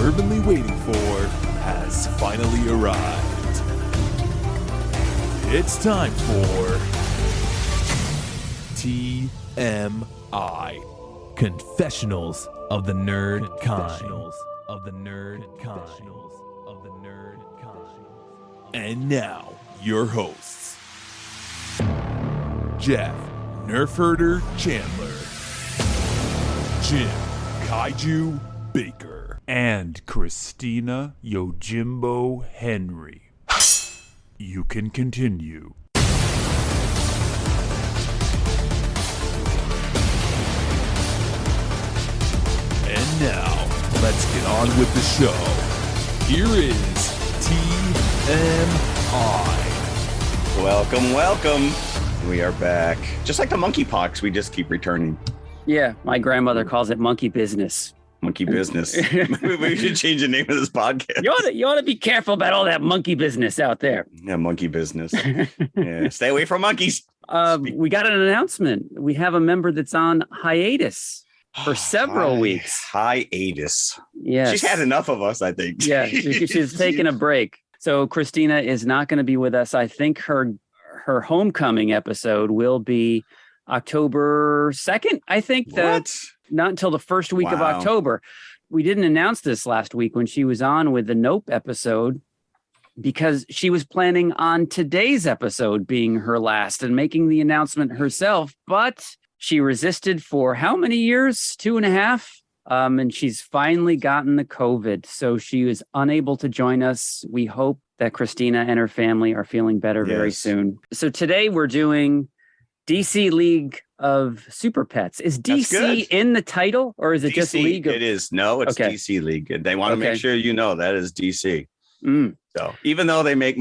fervently waiting for has finally arrived. It's time for TMI, Confessionals of the Nerd Kind. And now, your hosts, Jeff Nerfherder Chandler, Jim Kaiju Baker, and Christina Yojimbo Henry. You can continue. And now, let's get on with the show. Here is TMI. Welcome. We are back. Just like the monkeypox, we just keep returning. Yeah, my grandmother calls it monkey business. Monkey business. We should change the name of this podcast. You ought to be careful about all that monkey business out there. Yeah, monkey business. Yeah, stay away from monkeys. We got an announcement. We have a member that's on hiatus for several weeks. Hiatus. Yes. She's had enough of us, I think. Yeah, she's taking a break. So Christina is not going to be with us. I think her homecoming episode will be October 2nd. I think not until the first week of October. We didn't announce this last week when she was on with the Nope episode because she was planning on today's episode being her last and making the announcement herself, but she resisted for how many years? 2.5. And she's finally gotten the COVID. So she was unable to join us. We hope that Christina and her family are feeling better very soon. So today we're doing DC League of Super Pets. Is DC in the title or is it DC, just League? It is. No, it's okay. DC League. They want to make sure you know that is DC. Mm. So even though they make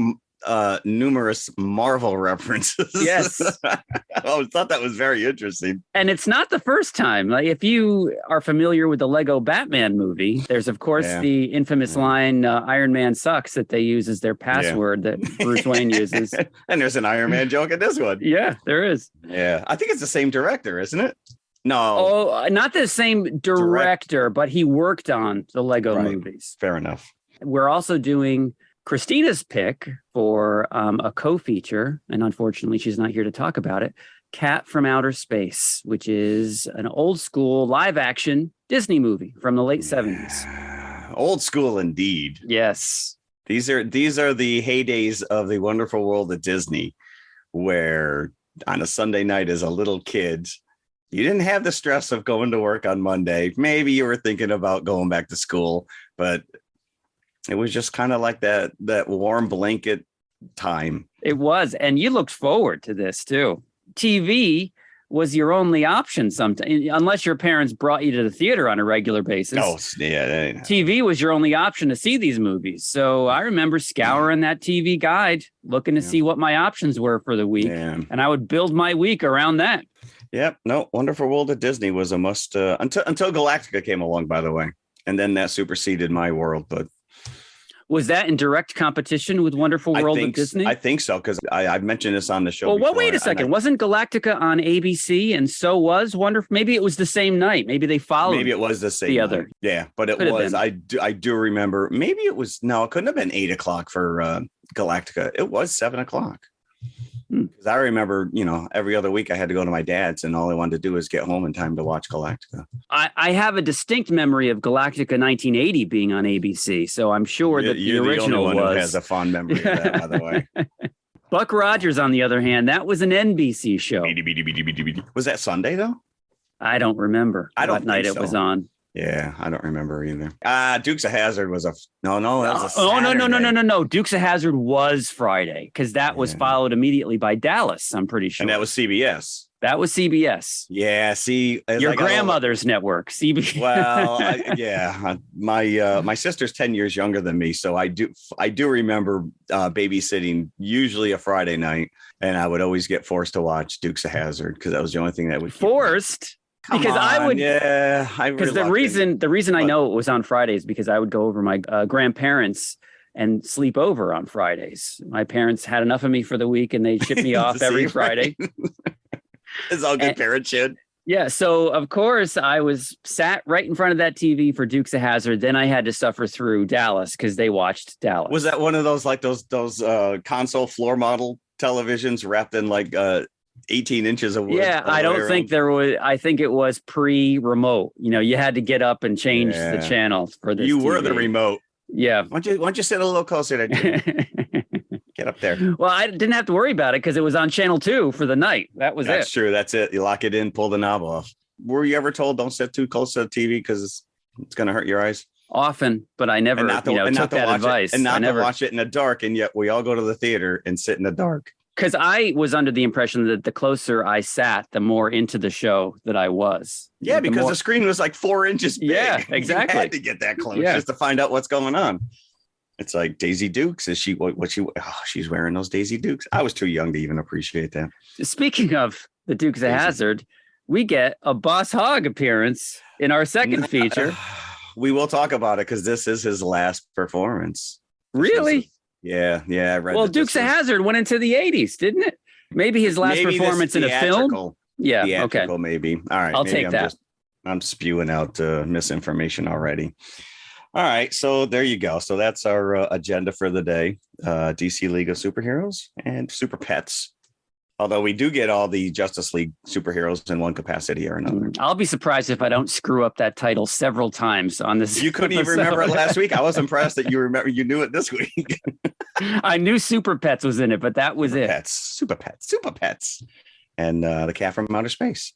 numerous Marvel references. Yes. I always thought that was very interesting. And it's not the first time. Like, if you are familiar with the Lego Batman movie, there's, of course, the infamous line, Iron Man sucks, that they use as their password that Bruce Wayne uses. And there's an Iron Man joke in this one. Yeah, there is. Yeah. I think it's the same director, isn't it? No. Oh, not the same director, but he worked on the Lego movies. Fair enough. We're also doing Christina's pick for a co-feature, and unfortunately she's not here to talk about it, Cat from Outer Space, which is an old school live action Disney movie from the late 70s. Old school indeed. Yes. These are the heydays of the wonderful world of Disney, where on a Sunday night as a little kid, you didn't have the stress of going to work on Monday. Maybe you were thinking about going back to school, but it was just kind of like that warm blanket time. It was. And you looked forward to this, too. TV was your only option sometimes, unless your parents brought you to the theater on a regular basis. Oh, yeah. TV was your only option to see these movies. So I remember scouring that TV guide, looking to see what my options were for the week. Yeah. And I would build my week around that. Yep. No, Wonderful World of Disney was a must until Galactica came along, by the way. And then that superseded my world, but was that in direct competition with Wonderful World of Disney? I think so, because I've mentioned this on the show before. Well, wait a second. Wasn't Galactica on ABC and so was Wonderful? Maybe it was the same night. Maybe they followed. Maybe it was the same other. Night. Yeah, but it was. I do remember. Maybe it was. No, it couldn't have been 8 o'clock for Galactica. It was 7 o'clock. Because I remember, every other week I had to go to my dad's, and all I wanted to do was get home in time to watch Galactica. I have a distinct memory of Galactica 1980 being on ABC, so I'm sure that the original the only one who has a fond memory of that, by the way. Buck Rogers, on the other hand, that was an NBC show. Was that Sunday though? I don't remember. What night it was on. Yeah, I don't remember either. Dukes of Hazzard was no. That was No. Dukes of Hazzard was Friday because that was followed immediately by Dallas. I'm pretty sure, and that was CBS. That was CBS. Yeah, see, your grandmother's network, CBS. Well, my sister's 10 years younger than me, so I do remember babysitting usually a Friday night, and I would always get forced to watch Dukes of Hazzard because that was the only thing that would forced. Because I would, because the reason I know it was on Fridays because I would go over my grandparents and sleep over on Fridays. My parents had enough of me for the week and they shipped me off every Friday. It's all good parent shit. Yeah. So of course I was sat right in front of that TV for Dukes of Hazzard. Then I had to suffer through Dallas because they watched Dallas. Was that one of those like those console floor model televisions wrapped in like 18 inches of wood? Yeah, I don't think there was. I think it was pre-remote. You had to get up and change the channel for this. You were TV. the remote. Yeah. Why don't you sit a little closer to get up there? Well, I didn't have to worry about it because it was on channel 2 for the night. That's true. That's it. You lock it in, pull the knob off. Were you ever told don't sit too close to the TV because it's going to hurt your eyes? Often, but I never took that advice. And not to watch it in the dark. And yet we all go to the theater and sit in the dark. Because I was under the impression that the closer I sat, the more into the show that I was. Yeah, because the screen was like 4 inches big. Yeah, exactly. You had to get that close just to find out what's going on. It's like Daisy Dukes. Is she she's wearing those Daisy Dukes. I was too young to even appreciate that. Speaking of the Dukes of Hazzard, we get a Boss Hogg appearance in our second feature. We will talk about it because this is his last performance. Really? Yeah. I read. Well, Dukes of Hazzard went into the 80s, didn't it? Maybe his last performance in a film. Yeah. Theatrical, maybe. All right. I'll take that. I'm spewing out misinformation already. All right. So there you go. So that's our agenda for the day. DC League of Superheroes and Super Pets. Although we do get all the Justice League superheroes in one capacity or another. I'll be surprised if I don't screw up that title several times on this. You couldn't even remember it last week. I was impressed that you knew it this week. I knew Super Pets was in it, but that was Super Pets. And the cat from outer space.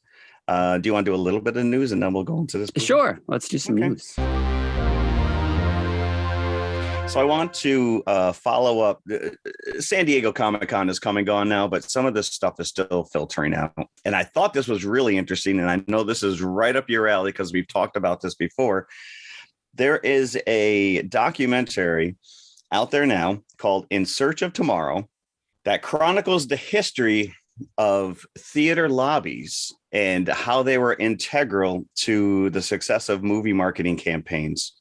Do you want to do a little bit of news and then we'll go into this? Sure. Let's do some news. So I want to follow up. San Diego Comic-Con is come and gone now, but some of this stuff is still filtering out. And I thought this was really interesting. And I know this is right up your alley because we've talked about this before. There is a documentary out there now called In Search of Tomorrow that chronicles the history of theater lobbies and how they were integral to the success of movie marketing campaigns.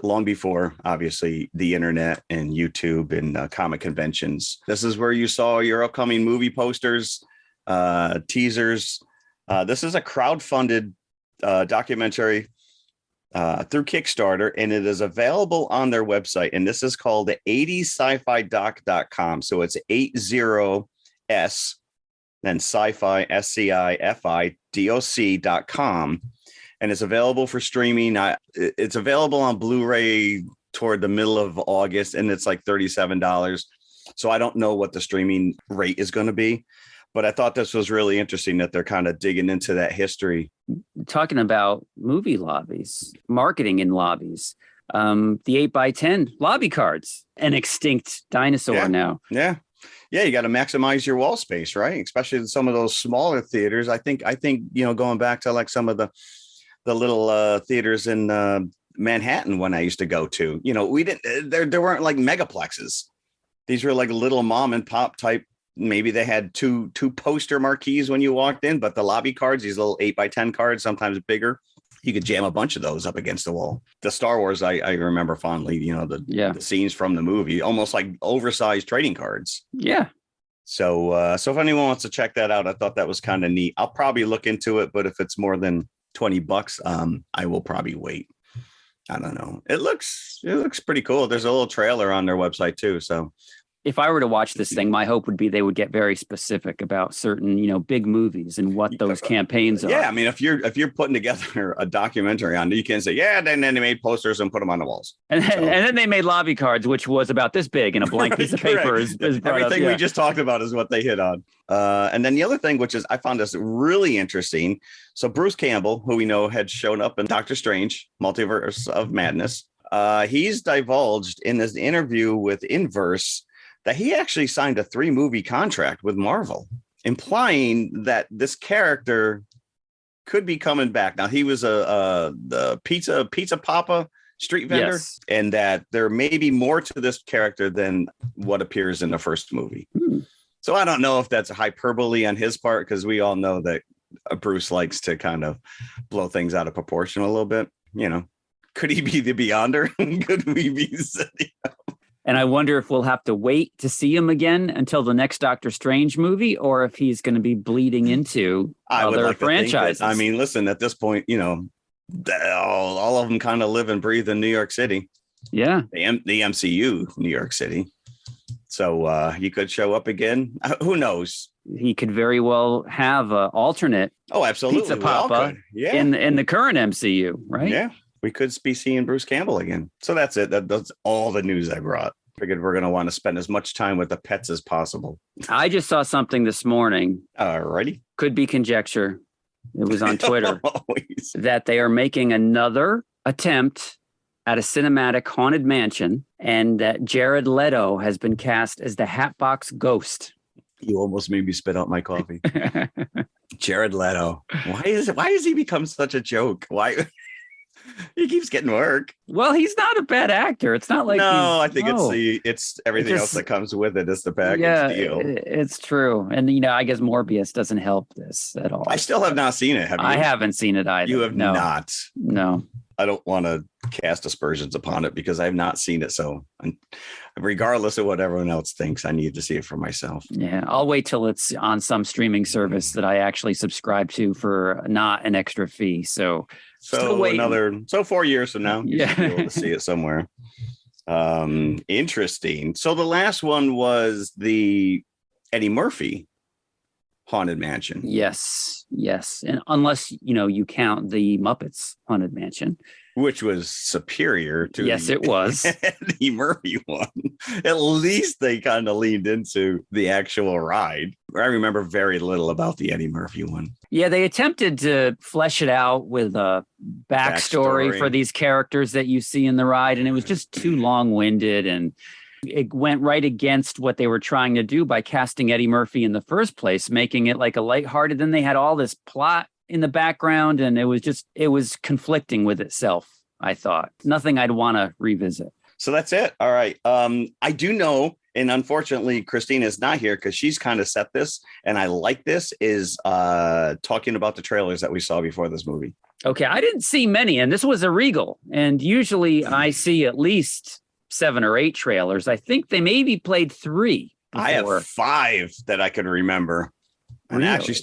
Long before, obviously, the internet and YouTube and comic conventions. This is where you saw your upcoming movie posters, teasers. This is a crowdfunded documentary through Kickstarter, and it is available on their website. And this is called 80scifidoc.com. So it's 80s, then sci-fi, SCIFIDOC.com. And it's available for streaming. It's available on Blu-ray toward the middle of August, and it's like $37. So I don't know what the streaming rate is going to be, but I thought this was really interesting that they're kind of digging into that history. Talking about movie lobbies, marketing in lobbies, the 8x10 lobby cards, an extinct dinosaur now. Yeah. Yeah, you got to maximize your wall space, right? Especially in some of those smaller theaters. I think, going back to like some of the little theaters in Manhattan when I used to go to, we didn't, there weren't like megaplexes. These were like little mom and pop type. Maybe they had two poster marquees when you walked in, but the lobby cards, these little 8x10 cards, sometimes bigger, you could jam a bunch of those up against the wall. The Star Wars, I remember fondly, the scenes from the movie, almost like oversized trading cards. Yeah. So if anyone wants to check that out, I thought that was kind of neat. I'll probably look into it, but if it's more than $20, I will probably wait. I don't know. It looks pretty cool. There's a little trailer on their website too. So if I were to watch this thing, my hope would be they would get very specific about certain, big movies and what those campaigns are. Yeah, I mean, if you're putting together a documentary on it, you can say, then they made posters and put them on the walls. And then they made lobby cards, which was about this big, and a blank piece of paper is everything we just talked about is what they hit on. And then the other thing, which is I found this really interesting. So Bruce Campbell, who we know had shown up in Doctor Strange, Multiverse of Madness, he's divulged in this interview with Inverse that he actually signed a 3-movie contract with Marvel, implying that this character could be coming back. Now, he was the pizza papa street vendor, and that there may be more to this character than what appears in the first movie. So I don't know if that's a hyperbole on his part, because we all know that Bruce likes to kind of blow things out of proportion a little bit. Could he be the Beyonder? Could we be setting up? And I wonder if we'll have to wait to see him again until the next Doctor Strange movie, or if he's going to be bleeding into other franchises. I mean, listen, at this point, all of them kind of live and breathe in New York City. Yeah. The MCU, New York City. So he could show up again. Who knows? He could very well have an alternate. Oh, absolutely. Pizza Papa in the current MCU, right? Yeah. We could be seeing Bruce Campbell again. So that's it. That's all the news I brought. Figured we're going to want to spend as much time with the pets as possible. I just saw something this morning. Alrighty. Could be conjecture. It was on Twitter that they are making another attempt at a cinematic haunted mansion, and that Jared Leto has been cast as the Hatbox Ghost. You almost made me spit out my coffee. Jared Leto. Why has he become such a joke? Why? He keeps getting work. Well, he's not a bad actor. It's not like I think it's everything else that comes with it. It's the package deal. It's true. And I guess Morbius doesn't help this at all. I still have not seen it. Have you? I haven't seen it either. You have not. No. I don't want to cast aspersions upon it because I've not seen it. So regardless of what everyone else thinks, I need to see it for myself. Yeah, I'll wait till it's on some streaming service that I actually subscribe to for not an extra fee. So 4 years from now, you should be able to see it somewhere. Interesting. So the last one was the Eddie Murphy Haunted Mansion. Yes. And unless, you count the Muppets Haunted Mansion. Which was superior to it was. Eddie Murphy one. At least they kind of leaned into the actual ride. I remember very little about the Eddie Murphy one. Yeah, they attempted to flesh it out with a backstory for these characters that you see in the ride, and it was just too long-winded, and it went right against what they were trying to do by casting Eddie Murphy in the first place, making it like a lighthearted. Then they had all this plot in the background, and it was conflicting with itself. I thought nothing I'd want to revisit. So that's it. All right. I do know, and unfortunately, Christina is not here because she's kind of set this, and I like this, is talking about the trailers that we saw before this movie. Okay. I didn't see many, and this was a Regal, and usually I see at least 7 or 8 trailers. I think they maybe played 3 before. I have 5 that I could remember. And I actually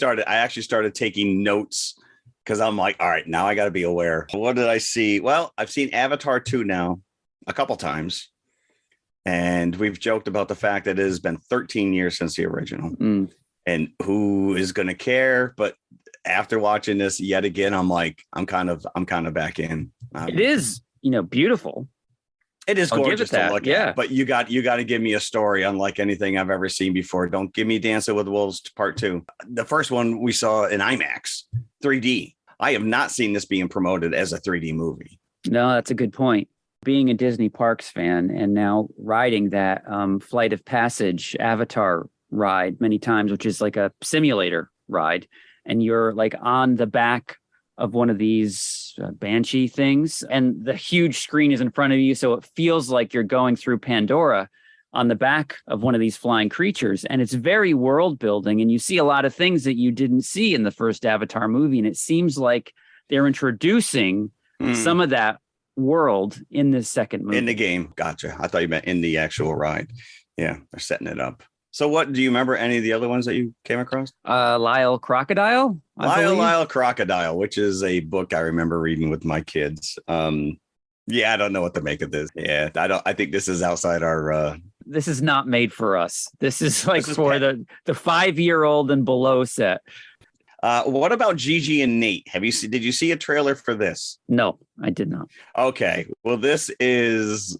started taking notes because I'm like, all right, now I got to be aware. What did I see? Well, I've seen Avatar 2 now a couple times. And we've joked about the fact that it has been 13 years since the original. And who is going to care? But after watching this yet again, I'm like, I'm kind of back in. It is, beautiful. It is gorgeous to look at, but you got to give me a story unlike anything I've ever seen before. Don't give me Dancing with Wolves Part 2. The first one we saw in IMAX, 3D. I have not seen this being promoted as a 3D movie. No, that's a good point. Being a Disney Parks fan and now riding that Flight of Passage Avatar ride many times, which is like a simulator ride, and you're like on the back of one of these Banshee things, and the huge screen is in front of you, so it feels like you're going through Pandora on the back of one of these flying creatures, and it's very world building, and you see a lot of things that you didn't see in the first Avatar movie, and it seems like they're introducing some of that world in this second movie. In the game. Gotcha. I thought you meant in the actual ride. Yeah, they're setting it up. So what, do you remember any of the other ones that you came across? Lyle Crocodile? Lyle Crocodile, which is a book I remember reading with my kids. Yeah, I don't know what to make of this. Yeah, I think this is outside our... This is not made for us. This is like for the 5-year-old and below set. What about Gigi and Nate? Did you see a trailer for this? No, I did not. Okay. Well, this is...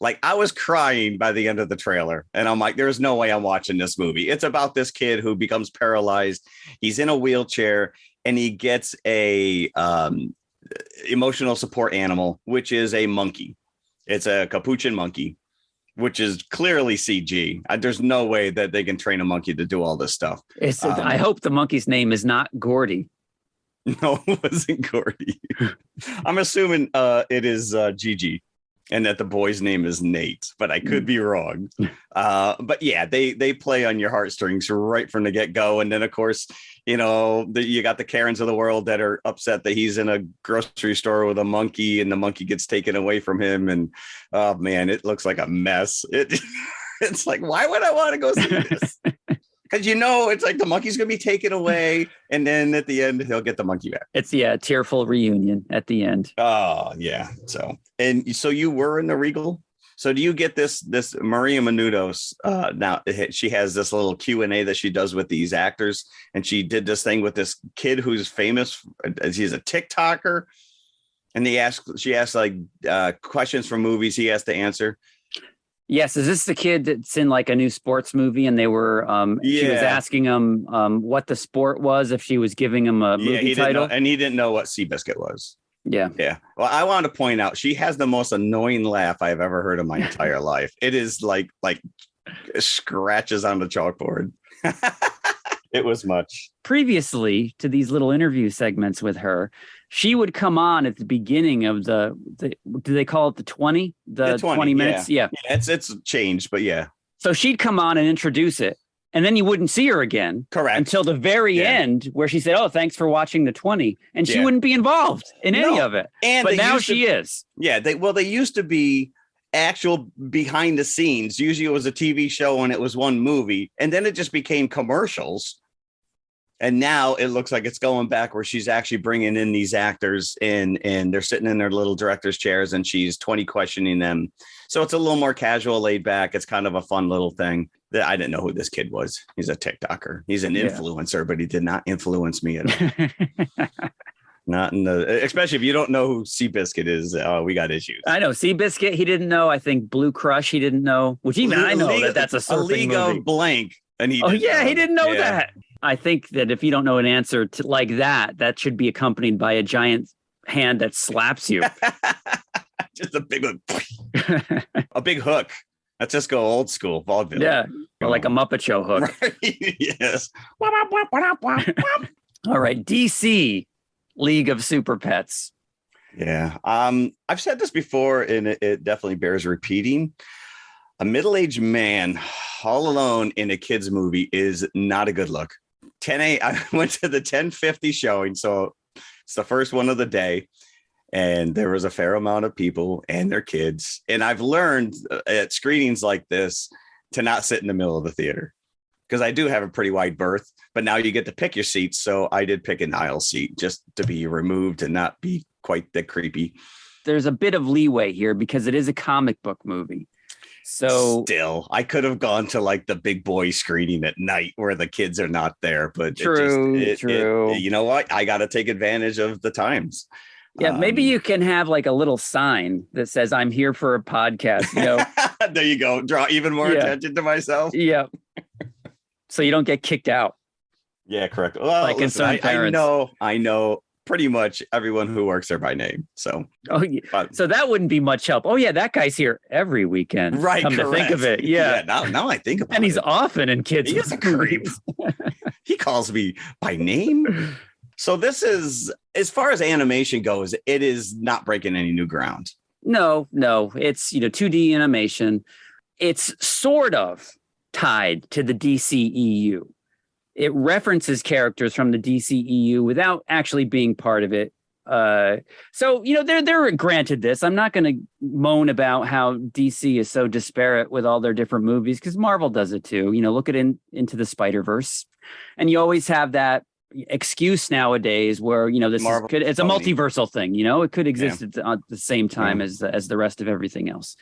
Like, I was crying by the end of the trailer, and I'm like, there's no way I'm watching this movie. It's about this kid who becomes paralyzed. He's in a wheelchair, and he gets a emotional support animal, which is a monkey. It's a capuchin monkey, which is clearly CG. There's no way that they can train a monkey to do all this stuff. I hope the monkey's name is not Gordy. No, it wasn't Gordy. I'm assuming it is Gigi. and that the boy's name is Nate, but I could be wrong. But yeah, they play on your heartstrings right from the get-go. And then, of course, you got the Karens of the world that are upset that he's in a grocery store with a monkey and the monkey gets taken away from him. And oh man, it looks like a mess. It's like, why would I want to go see this? Because it's like the monkey's going to be taken away. And then at the end, he'll get the monkey back. It's a tearful reunion at the end. Oh, yeah. So you were in the Regal. So do you get this Maria Menounos? Now she has this little Q&A that she does with these actors. And she did this thing with this kid who's famous. He's a TikToker. And she asked like questions from movies he has to answer. Yes, is this the kid that's in like a new sports movie, and they were she was asking him what the sport was if she was giving him a movie title, and he didn't know what Seabiscuit was. Yeah. Well, I want to point out she has the most annoying laugh I've ever heard in my entire life. It is like scratches on the chalkboard. It was much. Previously to these little interview segments with her, she would come on at the beginning of the do they call it the 20? The 20 minutes? Yeah. It's changed, but yeah. So she'd come on and introduce it, and then you wouldn't see her again. Correct. Until the very end, where she said, "Oh, thanks for watching the 20." And she wouldn't be involved in any of it. But now she is. Yeah, they used to be actual behind the scenes. Usually it was a TV show and it was one movie, and then it just became commercials. And now it looks like it's going back where she's actually bringing in these actors and they're sitting in their little director's chairs and she's 20 questioning them. So it's a little more casual, laid back. It's kind of a fun little thing. That I didn't know who this kid was. He's a TikToker. He's an influencer, but he did not influence me at all. Not in especially if you don't know who Seabiscuit is. We got issues. I know Seabiscuit. He didn't know. I think Blue Crush. He didn't know. Which even I know that's a surfing League movie. Of Blank. And he he didn't know that. I think that if you don't know an answer like that should be accompanied by a giant hand that slaps you. Just a big one. A big hook. Let's just go old school vaudeville. Yeah, or like a Muppet Show hook. Right? Yes. All right, DC League of Super Pets. Yeah. I've said this before, and it definitely bears repeating. A middle-aged man all alone in a kid's movie is not a good look. I went to the 10:50 showing, so it's the first one of the day, and there was a fair amount of people and their kids. And I've learned at screenings like this to not sit in the middle of the theater because I do have a pretty wide berth, but now you get to pick your seats. So I did pick an aisle seat just to be removed and not be quite that creepy. There's a bit of leeway here because it is a comic book movie. So still, I could have gone to like the big boy screening at night where the kids are not there, but true. You know what? I got to take advantage of the times. Yeah, maybe you can have like a little sign that says "I'm here for a podcast." There you go. Draw even more attention to myself. Yeah. So you don't get kicked out. Yeah, correct. Well, like concerned parents. I know. Pretty much everyone who works there by name. So, so that wouldn't be much help. Oh yeah, that guy's here every weekend. Right. Come to think of it. Yeah. Now I think about it. And he's often in kids. He is a creep. He calls me by name. So this is, as far as animation goes, it is not breaking any new ground. No, it's 2D animation. It's sort of tied to the DCEU. It references characters from the DCEU without actually being part of it. So they're granted this. I'm not going to moan about how DC is so disparate with all their different movies because Marvel does it too. Look at Into the Spider-Verse, and you always have that excuse nowadays where it's a multiversal thing. It could exist at the same time as the rest of everything else.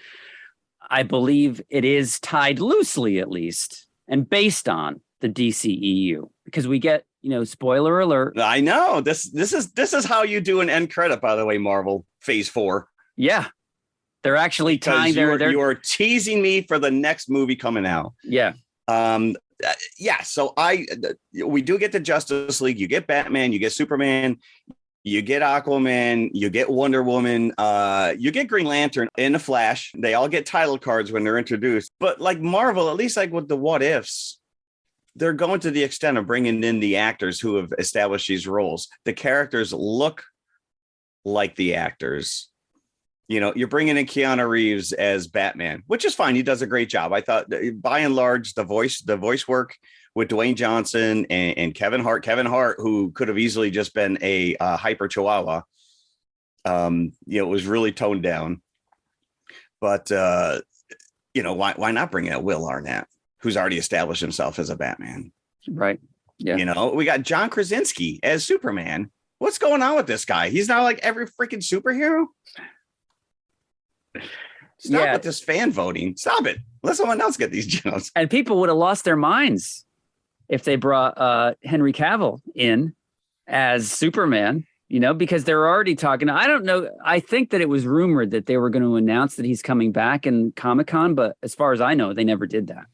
I believe it is tied loosely, at least, and based on the DCEU, because we get, spoiler alert. I know this is how you do an end credit, by the way, Marvel Phase 4. Yeah. They're actually tying you are teasing me for the next movie coming out. Yeah. So we do get the Justice League, you get Batman, you get Superman, you get Aquaman, you get Wonder Woman, you get Green Lantern and the Flash. They all get title cards when they're introduced. But like Marvel, at least like with the what ifs, they're going to the extent of bringing in the actors who have established these roles. The characters look like the actors. You're bringing in Keanu Reeves as Batman, which is fine. He does a great job. I thought, by and large, the voice work with Dwayne Johnson and Kevin Hart, who could have easily just been a hyper chihuahua. It was really toned down. But why not bring out Will Arnett, who's already established himself as a Batman? Right. Yeah. We got John Krasinski as Superman. What's going on with this guy? He's not like every freaking superhero. Stop with this fan voting. Stop it. Let someone else get these jobs. And people would have lost their minds if they brought Henry Cavill in as Superman, because they're already talking. I don't know. I think that it was rumored that they were going to announce that he's coming back in Comic-Con, but as far as I know, they never did that.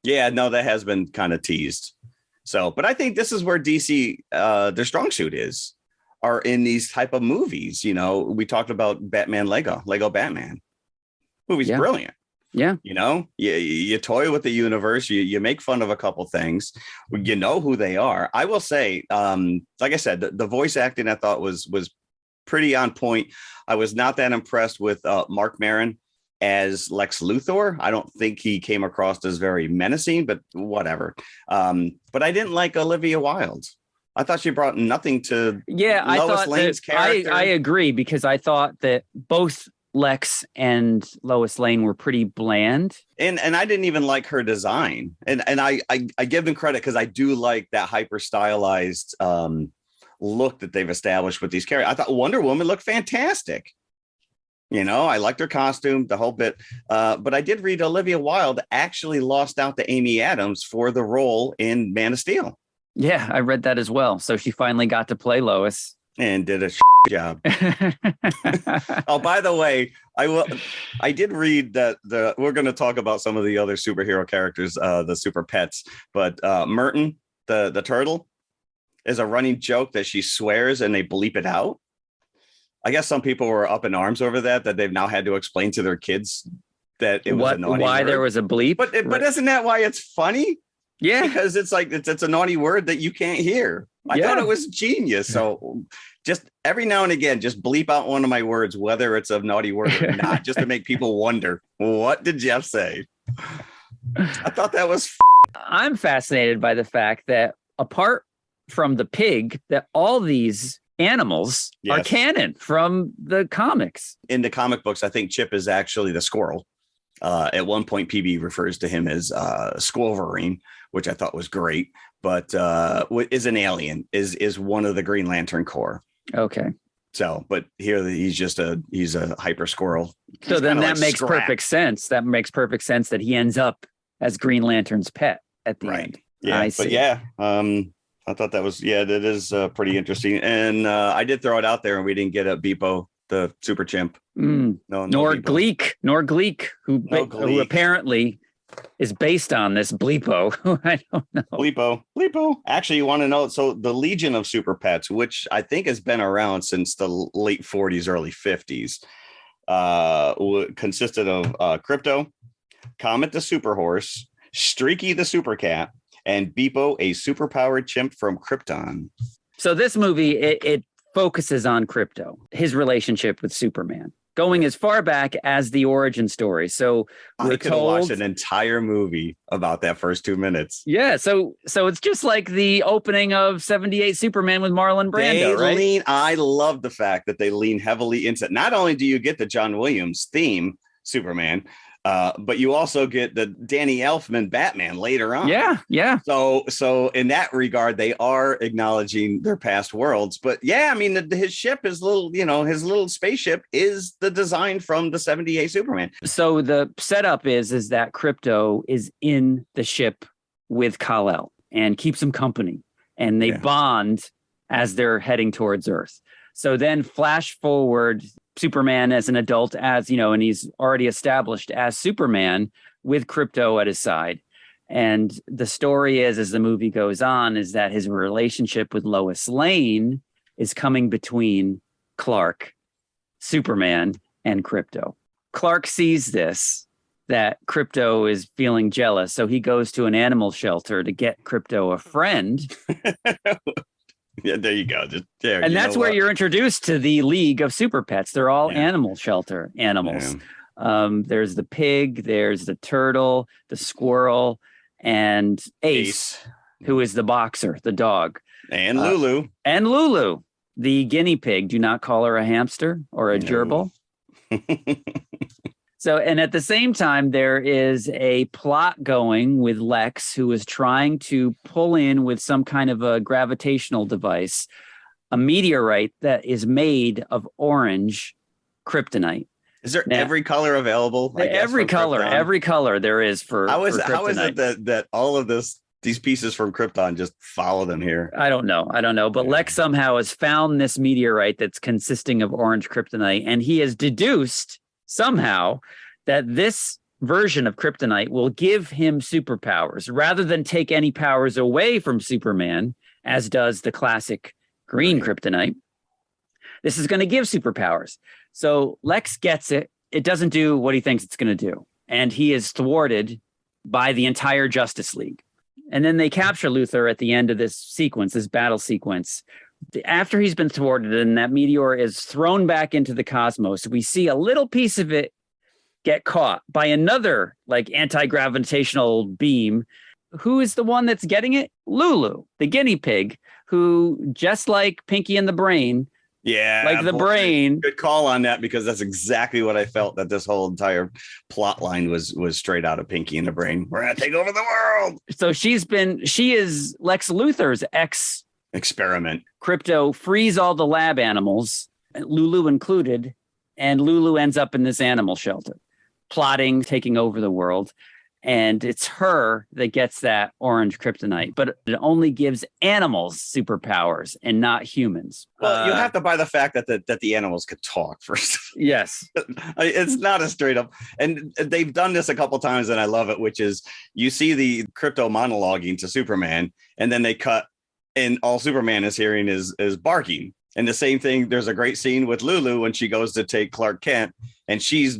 Yeah, no, that has been kind of teased. So, but I think this is where DC, their strong suit are in these type of movies. We talked about Batman Lego Batman. Movie's brilliant. Yeah. You toy with the universe. You make fun of a couple things. You know who they are. I will say, like I said, the voice acting I thought was pretty on point. I was not that impressed with Mark Maron as Lex Luthor. I don't think he came across as very menacing, but whatever. But I didn't like Olivia Wilde. I thought she brought nothing to Lois Lane's character. I agree, because I thought that both Lex and Lois Lane were pretty bland. And I didn't even like her design. And I give them credit because I do like that hyper stylized look that they've established with these characters. I thought Wonder Woman looked fantastic. I liked her costume, the whole bit. But I did read Olivia Wilde actually lost out to Amy Adams for the role in Man of Steel. Yeah, I read that as well. So she finally got to play Lois. And did a job. Oh, by the way, I did read that we're going to talk about some of the other superhero characters, the super pets, but Merton, the turtle, is a running joke that she swears and they bleep it out. I guess some people were up in arms over that they've now had to explain to their kids that it was a naughty why word. There was a bleep. But isn't that why it's funny? Yeah, because it's like it's a naughty word that you can't hear. I thought it was genius. So just every now and again, just bleep out one of my words, whether it's a naughty word or not, just to make people wonder, what did Jeff say? I thought that was. I'm fascinated by the fact that apart from the pig, that all these animals are canon from the comics. In the comic books, I think Chip is actually the squirrel. At one point, PB refers to him as Squilverine, which I thought was great, but is an alien, is one of the Green Lantern Corps. Okay. So, but here he's a hyper squirrel. So then that makes perfect sense. That makes perfect sense that he ends up as Green Lantern's pet at the end. Yeah, I thought that is pretty interesting. And I did throw it out there and we didn't get a Beepo, the super chimp. No, nor Gleek, who apparently is based on this Bleepo. I don't know. Bleepo. Actually, you want to know? So the Legion of Super Pets, which I think has been around since the late 40s, early 50s, consisted of Krypto, Comet the Super Horse, Streaky the Super Cat, and Beepo, a superpowered chimp from Krypton. So this movie, it focuses on Krypto, his relationship with Superman, going as far back as the origin story. So I could have watched an entire movie about that first 2 minutes. Yeah, so it's just like the opening of 78 Superman with Marlon Brando, right? I love the fact that they lean heavily into it. Not only do you get the John Williams theme Superman, but you also get the Danny Elfman Batman later on. Yeah. So in that regard, they are acknowledging their past worlds. But yeah, I mean, his ship, his little spaceship is the design from the 78 Superman. So the setup is that Krypto is in the ship with Kal-El and keeps him company, and they bond as they're heading towards Earth. So then flash forward, Superman as an adult, and he's already established as Superman with Krypto at his side. And the story is, as the movie goes on, is that his relationship with Lois Lane is coming between Clark, Superman, and Krypto. Clark sees this, that Krypto is feeling jealous. So he goes to an animal shelter to get Krypto a friend. Yeah, there you go. Just there. And that's where you're introduced to the League of Super Pets. They're all animal shelter animals. There's the pig, there's the turtle, the squirrel, and Ace, who is the boxer, the dog. And Lulu. And Lulu, the guinea pig. Do not call her a hamster or a gerbil. So, and at the same time, there is a plot going with Lex, who is trying to pull in with some kind of a gravitational device, a meteorite that is made of orange kryptonite. Is there every color available? Every color there is for How is kryptonite. it that all of these pieces from Krypton just follow them here? I don't know. But Lex somehow has found this meteorite that's consisting of orange kryptonite, and he has deduced somehow that this version of kryptonite will give him superpowers rather than take any powers away from Superman, as does the classic green kryptonite. This is going to give superpowers. So Lex gets it. It doesn't do what he thinks it's going to do. And he is thwarted by the entire Justice League. And then they capture Luthor at the end of this sequence, this battle sequence. After he's been thwarted and that meteor is thrown back into the cosmos, we see a little piece of it get caught by another like anti-gravitational beam. Who is the one that's getting it? Lulu, the guinea pig, who just like Pinky and the Brain. Yeah. Like the brain. Good call on that, because that's exactly what I felt, that this whole entire plot line was straight out of Pinky and the Brain. We're going to take over the world. So she is Lex Luthor's experiment. Krypto frees all the lab animals, Lulu included, and Lulu ends up in this animal shelter, plotting, taking over the world. And it's her that gets that orange kryptonite, but it only gives animals superpowers and not humans. Well, you have to buy the fact that the animals could talk first. Yes. It's not a straight up. And they've done this a couple times, and I love it, which is you see the Krypto monologuing to Superman, and then they cut, and all Superman is hearing is barking. And the same thing, there's a great scene with Lulu when she goes to take Clark Kent, and she's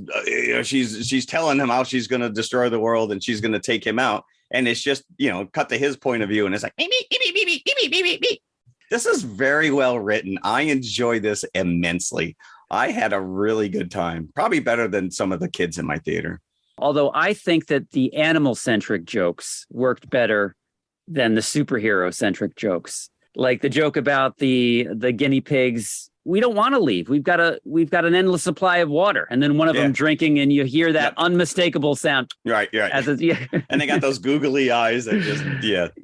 telling him how she's going to destroy the world and she's going to take him out. And it's just, cut to his point of view, and it's like, beep, beep, beep, beep, beep, beep, beep, beep, beep. This is very well written. I enjoy this immensely. I had a really good time, probably better than some of the kids in my theater. Although I think that the animal-centric jokes worked better than the superhero-centric jokes. Like the joke about the guinea pigs, we don't want to leave. We've got an endless supply of water, and then one of them drinking, and you hear that unmistakable sound. Right. And they got those googly eyes that just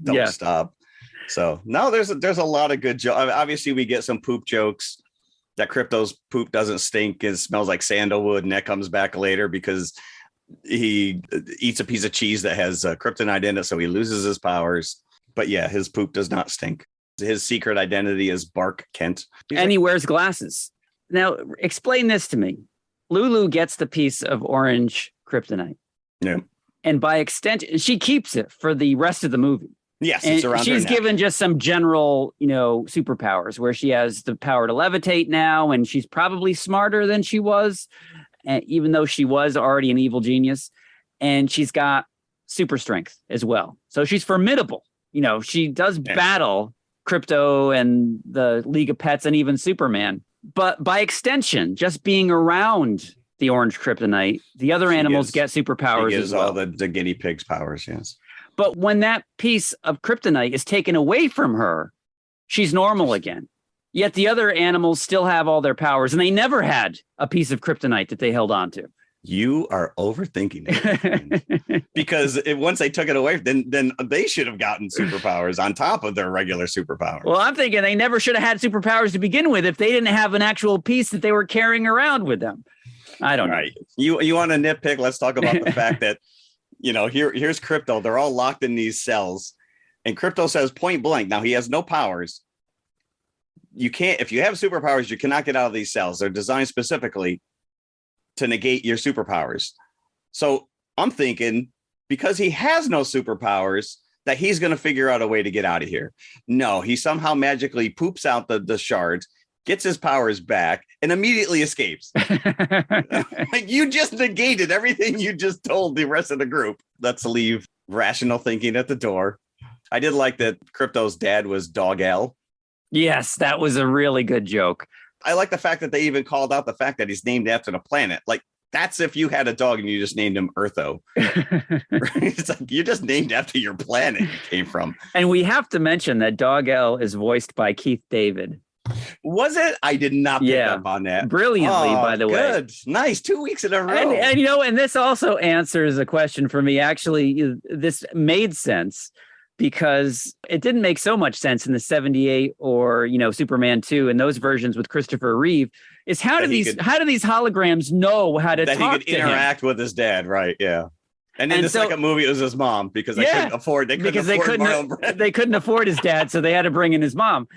don't stop. So no, there's a lot of good jokes. Obviously, we get some poop jokes. That Krypto's poop doesn't stink; it smells like sandalwood, and that comes back later because he eats a piece of cheese that has kryptonite in it, so he loses his powers. But yeah, his poop does not stink. His secret identity is Bark Kent. And he wears glasses. Now, explain this to me. Lulu gets the piece of orange kryptonite. Yeah. And by extension, she keeps it for the rest of the movie. Yes, and it's around she's her neck. given just some general, superpowers where she has the power to levitate now, and she's probably smarter than she was, even though she was already an evil genius. And she's got super strength as well. So she's formidable. She does battle Krypto and the League of Pets and even Superman. But by extension, just being around the orange kryptonite, the other animals get superpowers as well. All the guinea pigs powers, yes. But when that piece of kryptonite is taken away from her, she's normal again. Yet the other animals still have all their powers, and they never had a piece of kryptonite that they held on to. You are overthinking it. Because once they took it away, then they should have gotten superpowers on top of their regular superpowers. Well, I'm thinking they never should have had superpowers to begin with if they didn't have an actual piece that they were carrying around with them. I don't know. You want to nitpick? Let's talk about the fact that, here's Krypto. They're all locked in these cells. And Krypto says point blank, now he has no powers. You can't, if you have superpowers, you cannot get out of these cells. They're designed specifically to negate your superpowers. So I'm thinking, because he has no superpowers, that he's going to figure out a way to get out of here. No, he somehow magically poops out the shards, gets his powers back, and immediately escapes. Like, you just negated everything you just told the rest of the group. Let's leave rational thinking at the door. I did like that Krypto's dad was Dog L. Yes, that was a really good joke. I like the fact that they even called out the fact that he's named after the planet. Like, that's if you had a dog and you just named him Eartho. It's like you just named after your planet you came from. And we have to mention that Dog L is voiced by Keith David. Was it? I did not pick up on that. Brilliantly, by the way. Good. Nice. 2 weeks in a row. And and this also answers a question for me. Actually, this made sense because it didn't make so much sense in the 78 or, Superman 2 and those versions with Christopher Reeve is how do these holograms know how to talk to him? That he could interact with his dad, right? Yeah. And in the second movie, it was his mom because they couldn't afford they couldn't afford his dad, so they had to bring in his mom.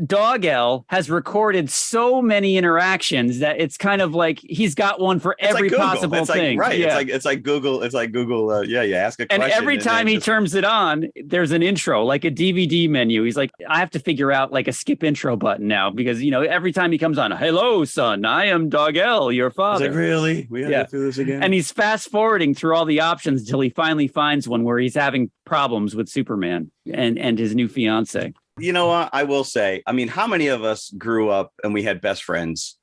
Dog L has recorded so many interactions that it's kind of like he's got one for every possible thing. Right. Yeah. It's like Google. You ask a question. And every time he turns it on, there's an intro, like a DVD menu. He's like, I have to figure out like a skip intro button now because, every time he comes on, hello, son, I am Dog L, your father. Like, really? We have to do this again? And he's fast forwarding through all the options until he finally finds one where he's having problems with Superman and his new fiance. You know what? I will say, I mean, how many of us grew up and we had best friends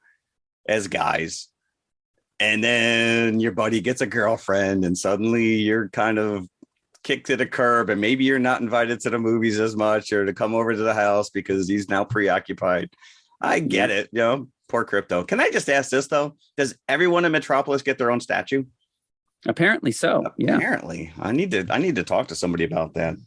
as guys, and then your buddy gets a girlfriend and suddenly you're kind of kicked to the curb and maybe you're not invited to the movies as much or to come over to the house because he's now preoccupied. I get it. Poor Krypto. Can I just ask this, though? Does everyone in Metropolis get their own statue? Apparently so. Yeah. Apparently. I need to talk to somebody about that.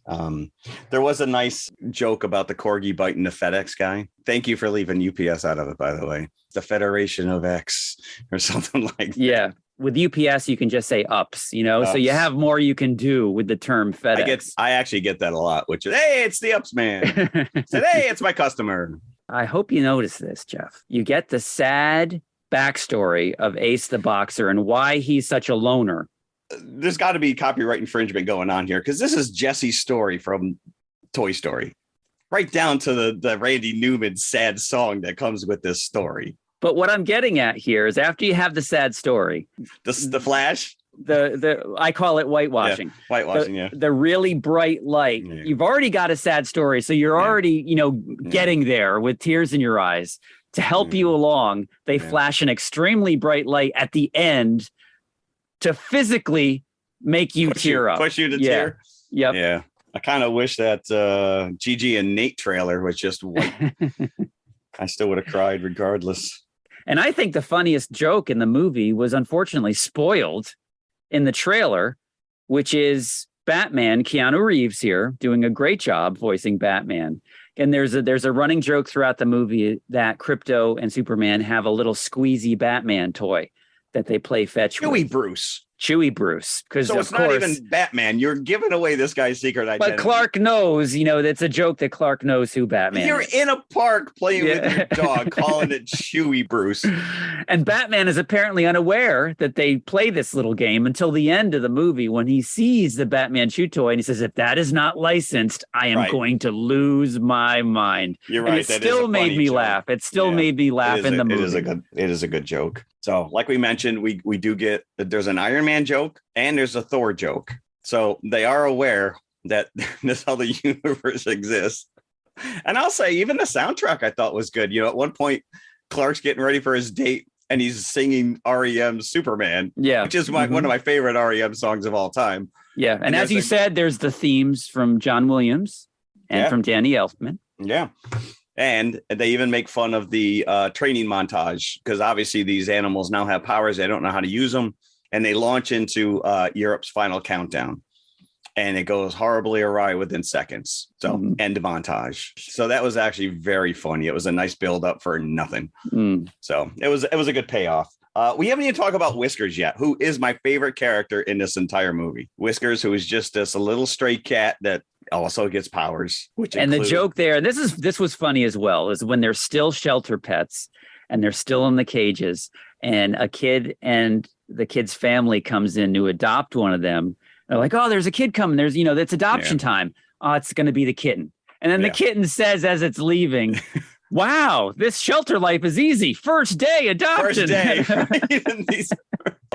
There was a nice joke about the corgi biting the FedEx guy. Thank you for leaving UPS out of it, by the way. The Federation of X or something like that. Yeah. With UPS, you can just say ups, so you have more you can do with the term FedEx. I actually get that a lot, which is, hey, it's the ups man. Hey, it's my customer. I hope you notice this, Jeff. You get the sad backstory of Ace the Boxer and why he's such a loner. There's got to be copyright infringement going on here because this is Jesse's story from Toy Story, right down to the Randy Newman sad song that comes with this story. But what I'm getting at here is after you have the sad story, the flash, I call it whitewashing. Yeah, whitewashing, the really bright light. Yeah. You've already got a sad story, so you're already getting there with tears in your eyes. To help you along, they flash an extremely bright light at the end to physically make you tear up. Push you to tear? Yep. Yeah. I kind of wish that Gigi and Nate trailer was just white. I still would have cried regardless. And I think the funniest joke in the movie was unfortunately spoiled in the trailer, which is Batman, Keanu Reeves here, doing a great job voicing Batman. And there's a running joke throughout the movie that Krypto and Superman have a little squeezy Batman toy that they play fetch with. Chewy Bruce. So it's not even Batman. You're giving away this guy's secret identity. But Clark knows, that's a joke that Clark knows who Batman You're is. in a park playing with your dog, calling it Chewy Bruce. And Batman is apparently unaware that they play this little game until the end of the movie when he sees the Batman chew toy and he says, if that is not licensed, I am going to lose my mind. You're right. And it still made me laugh. It still made me laugh in the movie. It is a good joke. So like we mentioned, we do get that there's an Iron Man joke and there's a Thor joke. So they are aware that this other universe exists. And I'll say even the soundtrack I thought was good. At one point, Clark's getting ready for his date and he's singing REM's Superman. Yeah. Which is one of my favorite REM songs of all time. Yeah. And as you said, there's the themes from John Williams and from Danny Elfman. Yeah. And they even make fun of the training montage because obviously these animals now have powers. They don't know how to use them. And they launch into Europe's final countdown. And it goes horribly awry within seconds. So end montage. So that was actually very funny. It was a nice build up for nothing. So it was a good payoff. We haven't even talked about Whiskers yet, who is my favorite character in this entire movie. Whiskers, who is just this little stray cat that also gets powers. And the joke there, this was funny as well, is when they're still shelter pets and they're still in the cages and a kid and the kid's family comes in to adopt one of them. They're like, oh, there's a kid coming. There's, it's adoption time. Oh, it's going to be the kitten. And then the kitten says as it's leaving, wow, this shelter life is easy. First day adoption.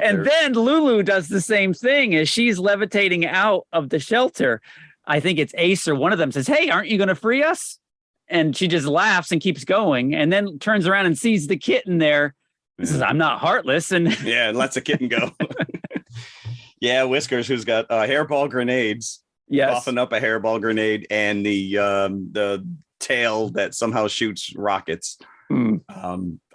And then Lulu does the same thing as she's levitating out of the shelter. I think it's Ace or one of them says, hey, aren't you going to free us? And she just laughs and keeps going, and then turns around and sees the kitten there. He says, "I'm not heartless." And and lets the kitten go. Yeah, Whiskers, who's got hairball grenades. Yes. Coughing up a hairball grenade, and the tail that somehow shoots rockets.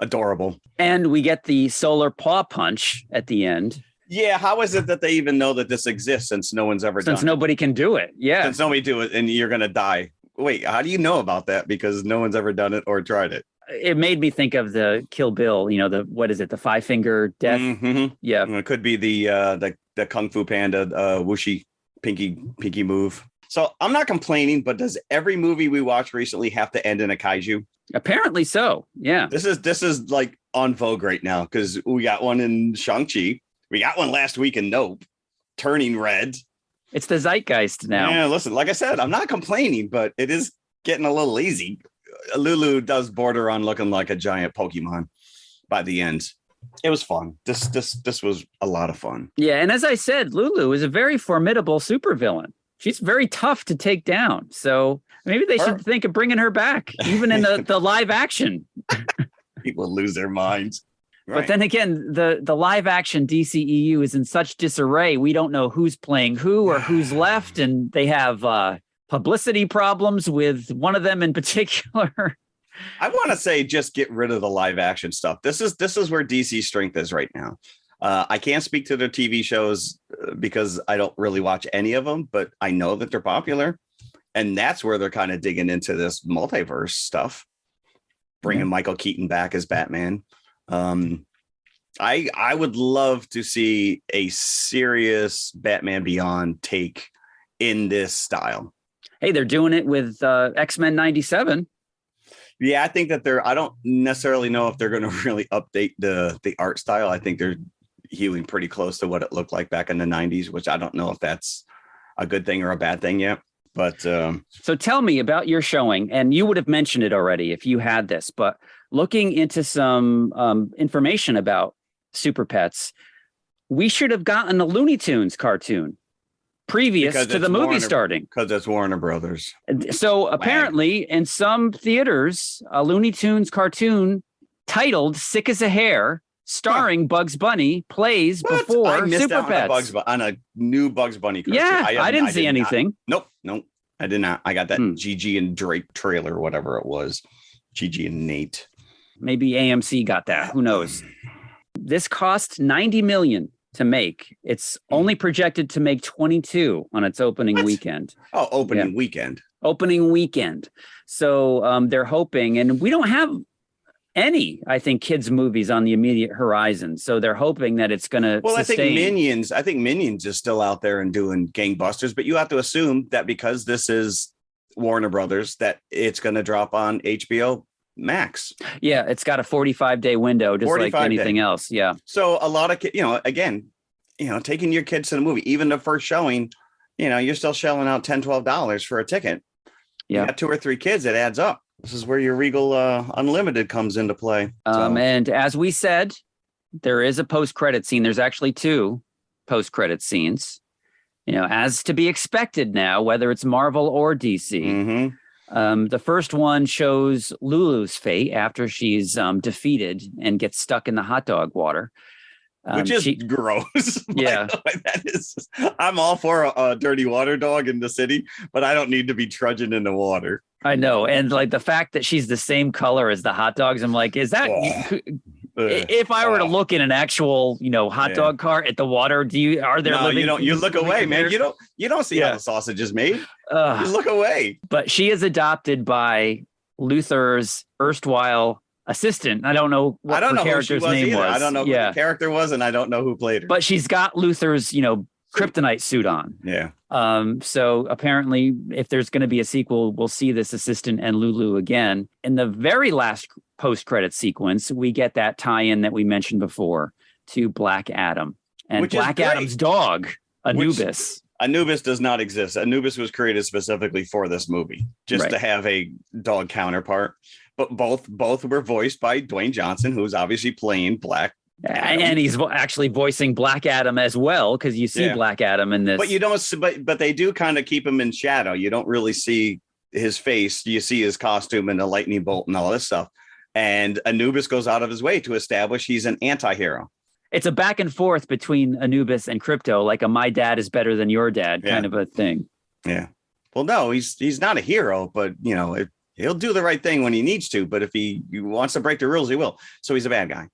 Adorable. And we get the solar paw punch at the end. Yeah, how is it that they even know that this exists since no one's ever done it? Since nobody can do it. Yeah. Since nobody do it, and you're going to die. Wait, how do you know about that? Because no one's ever done it or tried it. It made me think of the Kill Bill, the 5-finger death. Mm-hmm. Yeah. It could be the Kung Fu Panda whooshy pinky move. So I'm not complaining, but does every movie we watch recently have to end in a kaiju? Apparently so. Yeah. This is like on vogue right now, because we got one in Shang-Chi. We got one last week in Nope, turning red. It's the zeitgeist now. Yeah, listen, like I said, I'm not complaining, but it is getting a little easy. Lulu does border on looking like a giant Pokemon by the end. It was fun. This was a lot of fun. Yeah, and as I said, Lulu is a very formidable supervillain. She's very tough to take down. So maybe they should think of bringing her back, even in the live action. People lose their minds. Right. But then again, the live action DCEU is in such disarray. We don't know who's playing who or who's left. And they have publicity problems with one of them in particular. I want to say just get rid of the live action stuff. This is where DC's strength is right now. I can't speak to their TV shows because I don't really watch any of them, but I know that they're popular. And that's where they're kind of digging into this multiverse stuff, bringing Michael Keaton back as Batman. I would love to see a serious Batman Beyond take in this style. Hey, they're doing it with X-Men 97. Yeah, I think that I don't necessarily know if they're going to really update the art style. I think they're hewing pretty close to what it looked like back in the 90s, which I don't know if that's a good thing or a bad thing yet. But so tell me about your showing, and you would have mentioned it already if you had this, but looking into some information about Super Pets, we should have gotten a Looney Tunes cartoon previous to the movie starting. Because it's Warner Brothers. So apparently in some theaters, a Looney Tunes cartoon titled Sick as a Hare, starring Bugs Bunny, plays before Super Pets. On a new Bugs Bunny cartoon. Yeah, I didn't see anything. Nope, I did not. I got that Gigi and Drake trailer, whatever it was. Gigi and Nate. Maybe AMC got that. Who knows? This cost $90 million to make. It's only projected to make 22 on its opening weekend. Oh, opening weekend. Opening weekend. So they're hoping, and we don't have any, I think, kids movies on the immediate horizon. So they're hoping that it's going to sustain. I think Minions is still out there and doing gangbusters, but you have to assume that because this is Warner Brothers, that it's going to drop on HBO Max. Yeah, it's got a 45-day window, just like anything else. Yeah. So a lot of taking your kids to the movie, even the first showing, you're still shelling out $10-12 for a ticket. Yeah. You got 2 or 3 kids, it adds up. This is where your Regal Unlimited comes into play. And as we said, there is a post-credit scene. There's actually 2 post-credit scenes, as to be expected now, whether it's Marvel or DC. Mm-hmm. The first one shows Lulu's fate after she's defeated and gets stuck in the hot dog water. Which is gross. Yeah. I'm all for a dirty water dog in the city, but I don't need to be trudging in the water. I know. And like the fact that she's the same color as the hot dogs, I'm like, is that if I were to look in an actual, hot dog cart at the water, you look away, man. You don't see how the sausage is made. You look away. But she is adopted by Luther's erstwhile assistant. I don't know what her character's name was. I don't know who the character was, and I don't know who played her. But she's got Luther's, kryptonite suit on. Yeah. So apparently, if there's going to be a sequel, we'll see this assistant and Lulu again. In the very last post-credit sequence, we get that tie-in that we mentioned before to Black Adam and Black Adam's dog, Anubis. Anubis does not exist. Anubis was created specifically for this movie, just to have a dog counterpart. But both were voiced by Dwayne Johnson, who's obviously playing Black Adam. And he's actually voicing Black Adam as well, because you see Black Adam in this. But you don't. But they do kind of keep him in shadow. You don't really see his face, you see his costume and the lightning bolt and all this stuff. And Anubis goes out of his way to establish he's an anti-hero. It's a back and forth between Anubis and Krypto, like a my dad is better than your dad kind of a thing. Yeah. Well, no, he's not a hero, but he'll do the right thing when he needs to. But if he wants to break the rules, he will. So he's a bad guy.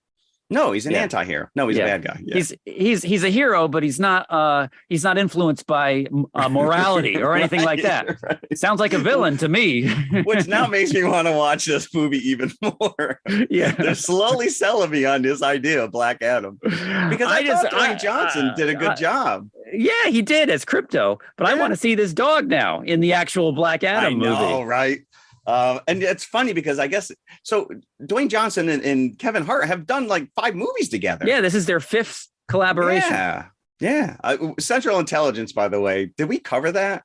No, he's an anti-hero. No, he's a bad guy. Yeah. He's a hero, but he's not influenced by morality or anything like that. Right. It sounds like a villain to me. Which now makes me want to watch this movie even more. Yeah, they're slowly selling me on this idea of Black Adam because I thought Dwayne Johnson did a good job. Yeah, he did as Krypto, but I want to see this dog now in the actual Black Adam movie. Oh, right. And it's funny because I guess so Dwayne Johnson and Kevin Hart have done like 5 movies together. Yeah, this is their 5th collaboration. Yeah. Central Intelligence, by the way, did we cover that?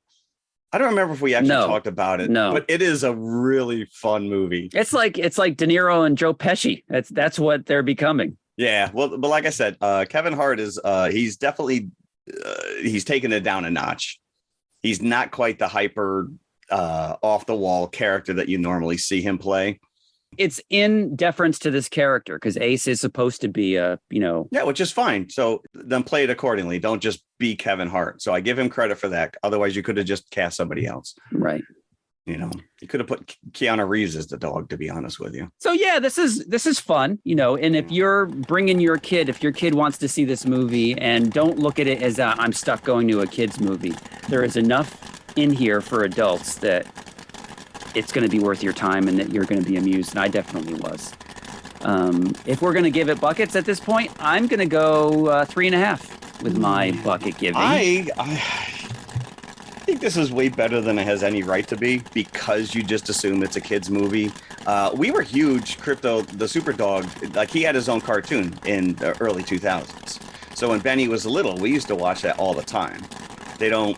I don't remember if we actually talked about it. No, but it is a really fun movie. It's like De Niro and Joe Pesci. That's what they're becoming. Yeah. Well, but like I said, Kevin Hart is he's definitely he's taken it down a notch. He's not quite the hyper off the wall character that you normally see him play. It's in deference to this character because Ace is supposed to be which is fine. So then play it accordingly. Don't just be Kevin Hart. So I give him credit for that. Otherwise you could have just cast somebody else. Right. You could have put Keanu Reeves as the dog, to be honest with you. So yeah, this is fun, and if you're bringing your kid, if your kid wants to see this movie, and don't look at it as I'm stuck going to a kid's movie. There is enough in here for adults that it's going to be worth your time and that you're going to be amused. And I definitely was. If we're going to give it buckets at this point, I'm going to go 3.5 with my bucket giving. I think this is way better than it has any right to be because you just assume it's a kid's movie. We were huge Krypto, the super dog. Like he had his own cartoon in the early 2000s. So when Benny was little, we used to watch that all the time. They don't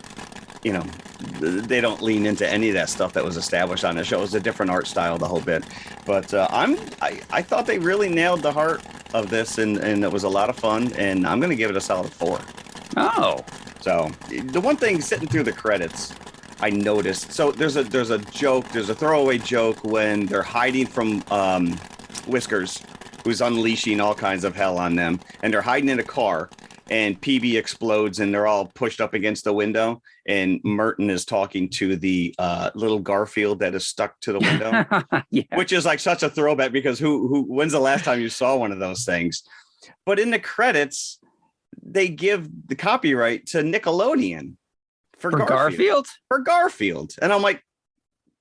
lean into any of that stuff that was established on the show. It was a different art style, the whole bit. But I thought they really nailed the heart of this, and it was a lot of fun. And I'm going to give it a solid 4. Oh, so the one thing sitting through the credits, I noticed. So there's a joke. There's a throwaway joke when they're hiding from Whiskers, who's unleashing all kinds of hell on them, and they're hiding in a car. And PB explodes and they're all pushed up against the window. And Merton is talking to the little Garfield that is stuck to the window, which is like such a throwback because when's the last time you saw one of those things? But in the credits, they give the copyright to Nickelodeon for Garfield. For Garfield. And I'm like,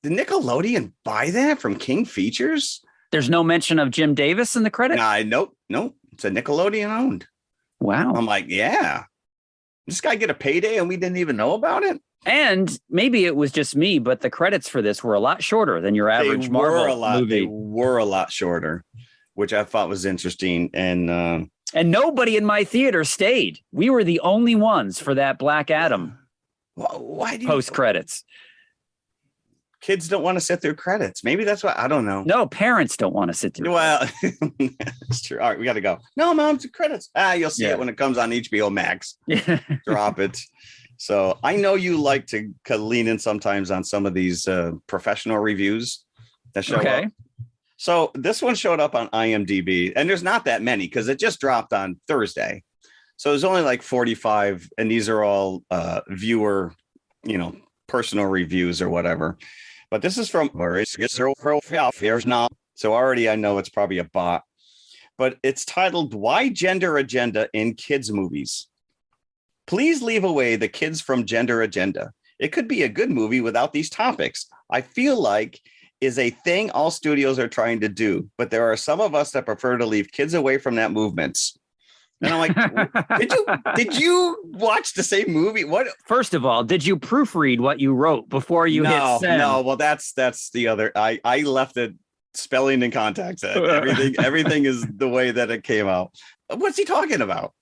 did Nickelodeon buy that from King Features? There's no mention of Jim Davis in the credits? Nope. It's a Nickelodeon owned. Wow. I'm like, yeah, this guy get a payday and we didn't even know about it. And maybe it was just me, but the credits for this were a lot shorter than your average Marvel movie. They were a lot shorter, which I thought was interesting. And nobody in my theater stayed. We were the only ones for that Black Adam post credits. Kids don't want to sit through credits. Maybe that's why. I don't know. No, parents don't want to sit through. Well, that's true. All right, we got to go. No, Mom, it's credits. You'll see it when it comes on HBO Max. Drop it. So I know you like to lean in sometimes on some of these professional reviews that show up. So this one showed up on IMDb, and there's not that many because it just dropped on Thursday. So there's only like 45, and these are all viewer, personal reviews or whatever. But this is from so already I know it's probably a bot, but it's titled "Why Gender Agenda in Kids Movies." Please leave away the kids from gender agenda. It could be a good movie without these topics. I feel like is a thing all studios are trying to do, but there are some of us that prefer to leave kids away from that movements. And I'm like, did you watch the same movie? What? First of all, did you proofread what you wrote before you hit send? No. Well, that's the other. I left it spelling and context. Everything is the way that it came out. What's he talking about?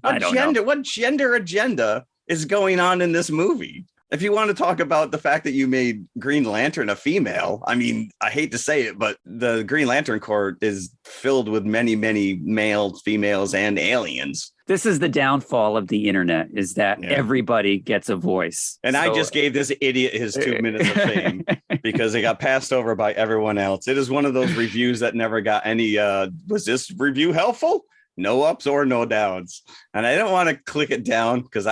What gender agenda is going on in this movie? If you want to talk about the fact that you made Green Lantern a female, I mean, I hate to say it, but the Green Lantern Corps is filled with many, many males, females, and aliens. This is the downfall of the internet, is that everybody gets a voice. And I just gave this idiot his 2 minutes of fame because it got passed over by everyone else. It is one of those reviews that never got any, was this review helpful? No ups or no downs. And I don't want to click it down because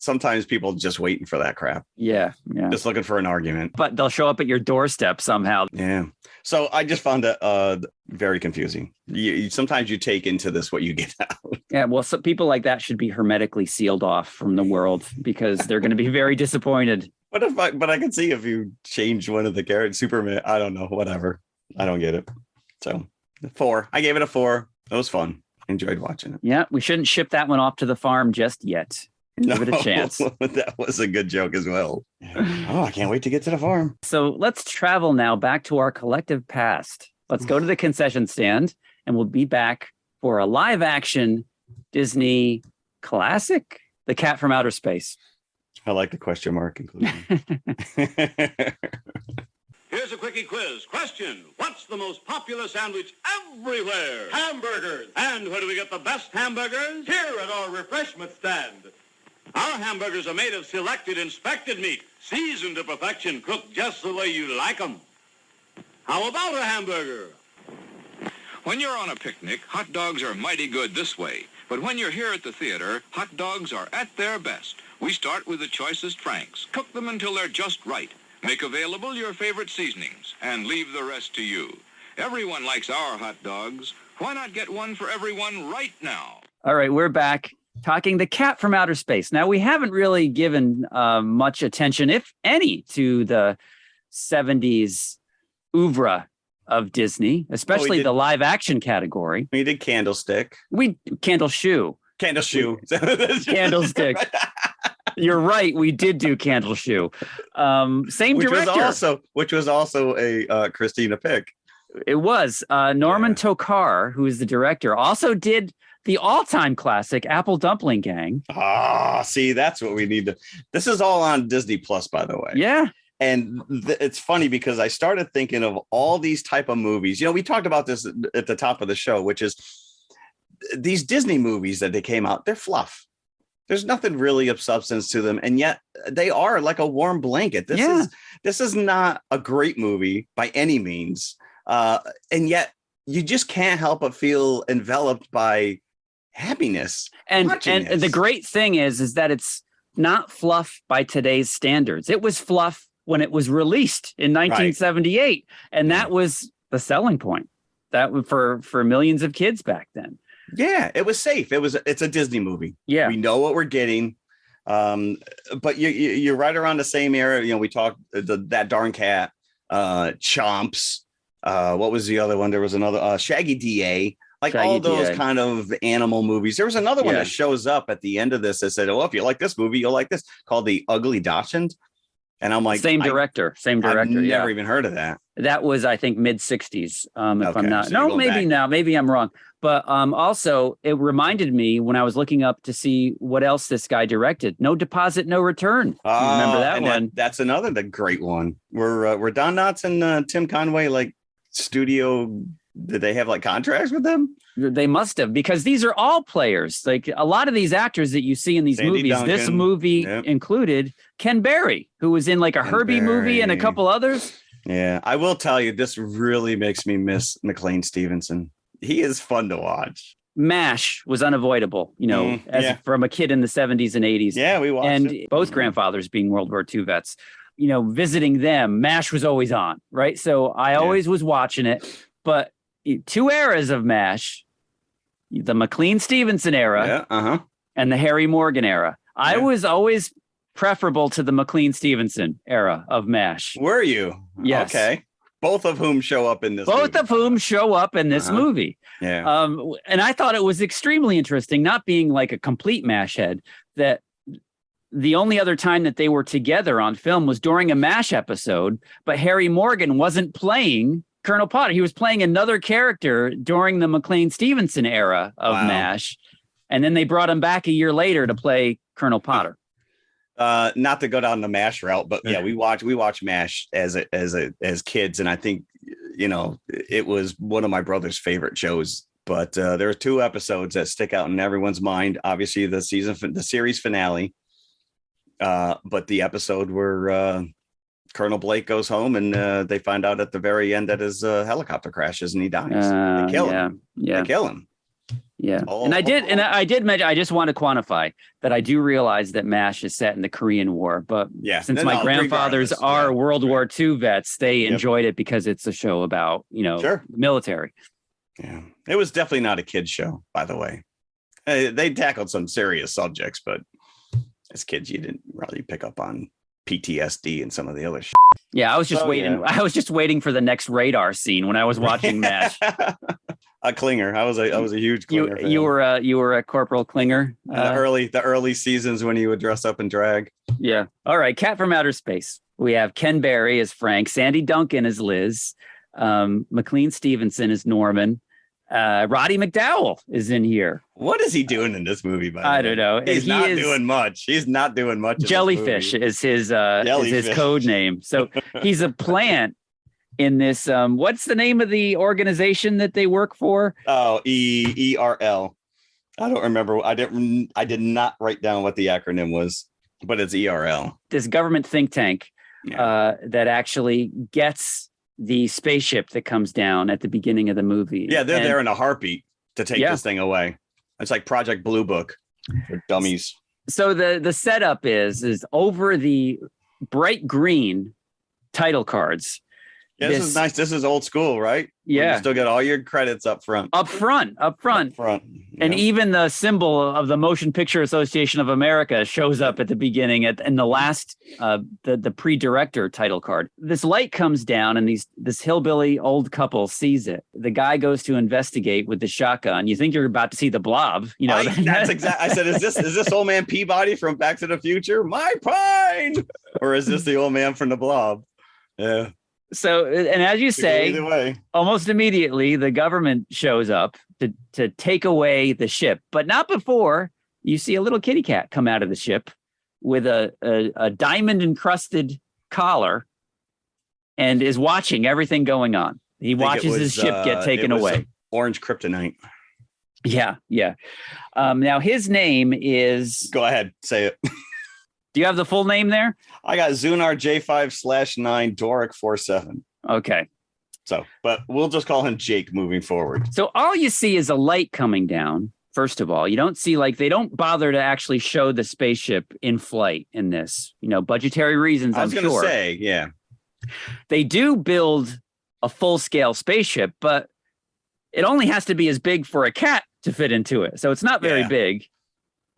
sometimes people just waiting for that crap. Yeah. Just looking for an argument. But they'll show up at your doorstep somehow. Yeah. So I just found it very confusing. Sometimes you take into this what you get out. Yeah, well, some people like that should be hermetically sealed off from the world because they're going to be very disappointed. But I can see if you change one of the characters, Superman, I don't know, whatever. I don't get it. So 4. I gave it a 4. It was fun. Enjoyed watching it. Yeah, we shouldn't ship that one off to the farm just yet. Give it a chance. That was a good joke as well. Oh, I can't wait to get to the farm. So let's travel now back to our collective past. Let's go to the concession stand and we'll be back for a live action Disney classic, The Cat from Outer Space. I like the question mark inclusion. Here's a quickie quiz. Question: what's the most popular sandwich everywhere? Hamburgers. And where do we get the best hamburgers? Here at our refreshment stand. Our hamburgers are made of selected inspected meat, seasoned to perfection, cooked just the way you like them. How about a hamburger? When you're on a picnic, hot dogs are mighty good this way. But when you're here at the theater, hot dogs are at their best. We start with the choicest Franks, cook them until they're just right. Make available your favorite seasonings, and leave the rest to you. Everyone likes our hot dogs. Why not get one for everyone right now? All right, we're back talking The Cat from Outer Space. Now, we haven't really given much attention, if any, to the 70s oeuvre of Disney, especially the live action category. We did Candlestick. Candlestick. You're right. We did do Candlestick. Same director. Which was also a Christina pick. It was Norman Tokar, who is the director, also did the all-time classic Apple Dumpling Gang. See, that's what we need to. This is all on Disney Plus, by the way. Yeah. And it's funny because I started thinking of all these type of movies. You know, we talked about this at the top of the show, which is these Disney movies that they came out. They're fluff. There's nothing really of substance to them. And yet they are like a warm blanket. This is not a great movie by any means. And yet you just can't help but feel enveloped by happiness. And the great thing is that it's not fluff by today's standards. It was fluff when it was released in 1978. Right. And that was the selling point that for millions of kids back then. Yeah, it was safe. It's a Disney movie. Yeah. We know what we're getting. But you're right around the same era. You know, we talked that darn cat, Chomps. What was the other one? There was another Shaggy DA. Like Shaggy all those DA. Kind of animal movies. There was another one that shows up at the end of this that said, "Oh, if you like this movie, you'll like this," called The Ugly Dachshund. And I'm like, same director. I've never even heard of that. That was, I think, mid 60s. If I'm not, so maybe I'm wrong. But also, it reminded me when I was looking up to see what else this guy directed. No Deposit, No Return. Remember that one? That's the great one. Were Don Knotts and Tim Conway like studio? Did they have like contracts with them? They must have, because these are all players. Like a lot of these actors that you see in these Sandy movies, Duncan, this movie included Ken Berry, who was in like a Herbie movie and a couple others. Yeah, I will tell you, this really makes me miss McLean Stevenson. He is fun to watch. MASH was unavoidable, from a kid in the 70s and 80s. Yeah, we watched and it. Both grandfathers being World War II vets. Visiting them, MASH was always on, right? So I always was watching it. But two eras of MASH, the McLean Stevenson era and the Harry Morgan era. I was always preferable to the McLean Stevenson era of MASH. Were you? Yes. Okay. Both of whom show up in this movie. Yeah. And I thought it was extremely interesting, not being like a complete MASH head, that the only other time that they were together on film was during a MASH episode, but Harry Morgan wasn't playing Colonel Potter. He was playing another character during the McLean Stevenson era of MASH. And then they brought him back a year later to play Colonel Potter. Not to go down the MASH route, but we watched MASH as kids. And I think, it was one of my brother's favorite shows But there are 2 episodes that stick out in everyone's mind. Obviously, the series finale. But the episode where Colonel Blake goes home and they find out at the very end that his helicopter crashes and he dies. They kill him. Yeah. They kill him. Yeah. And I did mention, I just want to quantify that I do realize that MASH is set in the Korean War, but since my grandfathers are World War II vets, they enjoyed it because it's a show about, military. Yeah. It was definitely not a kid's show, by the way. They tackled some serious subjects, but as kids, you didn't really pick up on PTSD and some of the other shit. Yeah, I was just waiting. Yeah. I was just waiting for the next radar scene when I was watching MASH. A Klinger. I was a huge Klinger fan. You were a Corporal Klinger. The early seasons when he would dress up in drag. Yeah. All right. Cat from Outer Space. We have Ken Berry as Frank, Sandy Duncan as Liz, McLean Stevenson as Norman. Roddy McDowell is in here. What is he doing in this movie? I don't know. He's not doing much. He's not doing much. Jellyfish is his code name. So he's a plant in this. What's the name of the organization that they work for? Oh, ERL. I don't remember. I did not write down what the acronym was, but it's ERL. This government think tank that actually gets the spaceship that comes down at the beginning of the movie. Yeah, they're there in a heartbeat to take this thing away. It's like Project Blue Book for dummies. So the setup is over the bright green title cards. Yeah, this is nice. This is old school, right? Yeah. You still get all your credits up front. Up front. And even the symbol of the Motion Picture Association of America shows up at the beginning in the last the pre-director title card. This light comes down and this hillbilly old couple sees it. The guy goes to investigate with the shotgun. You think you're about to see the Blob, That's exactly. I said, is this old man Peabody from Back to the Future? My pine, or is this the old man from the Blob? Yeah. So, and as you say, either way, almost immediately the government shows up to take away the ship, but not before you see a little kitty cat come out of the ship with a diamond encrusted collar and is watching everything going on. He watches his ship get taken away. Orange kryptonite. Yeah. Now his name is. Go ahead, say it. Do you have the full name there? I got Zunar J5/9 Doric 47. Okay. So, but we'll just call him Jake moving forward. So all you see is a light coming down. First of all, you don't see they don't bother to actually show the spaceship in flight in this, budgetary reasons. I was going to say, yeah. They do build a full scale spaceship, but it only has to be as big for a cat to fit into it. So it's not very big.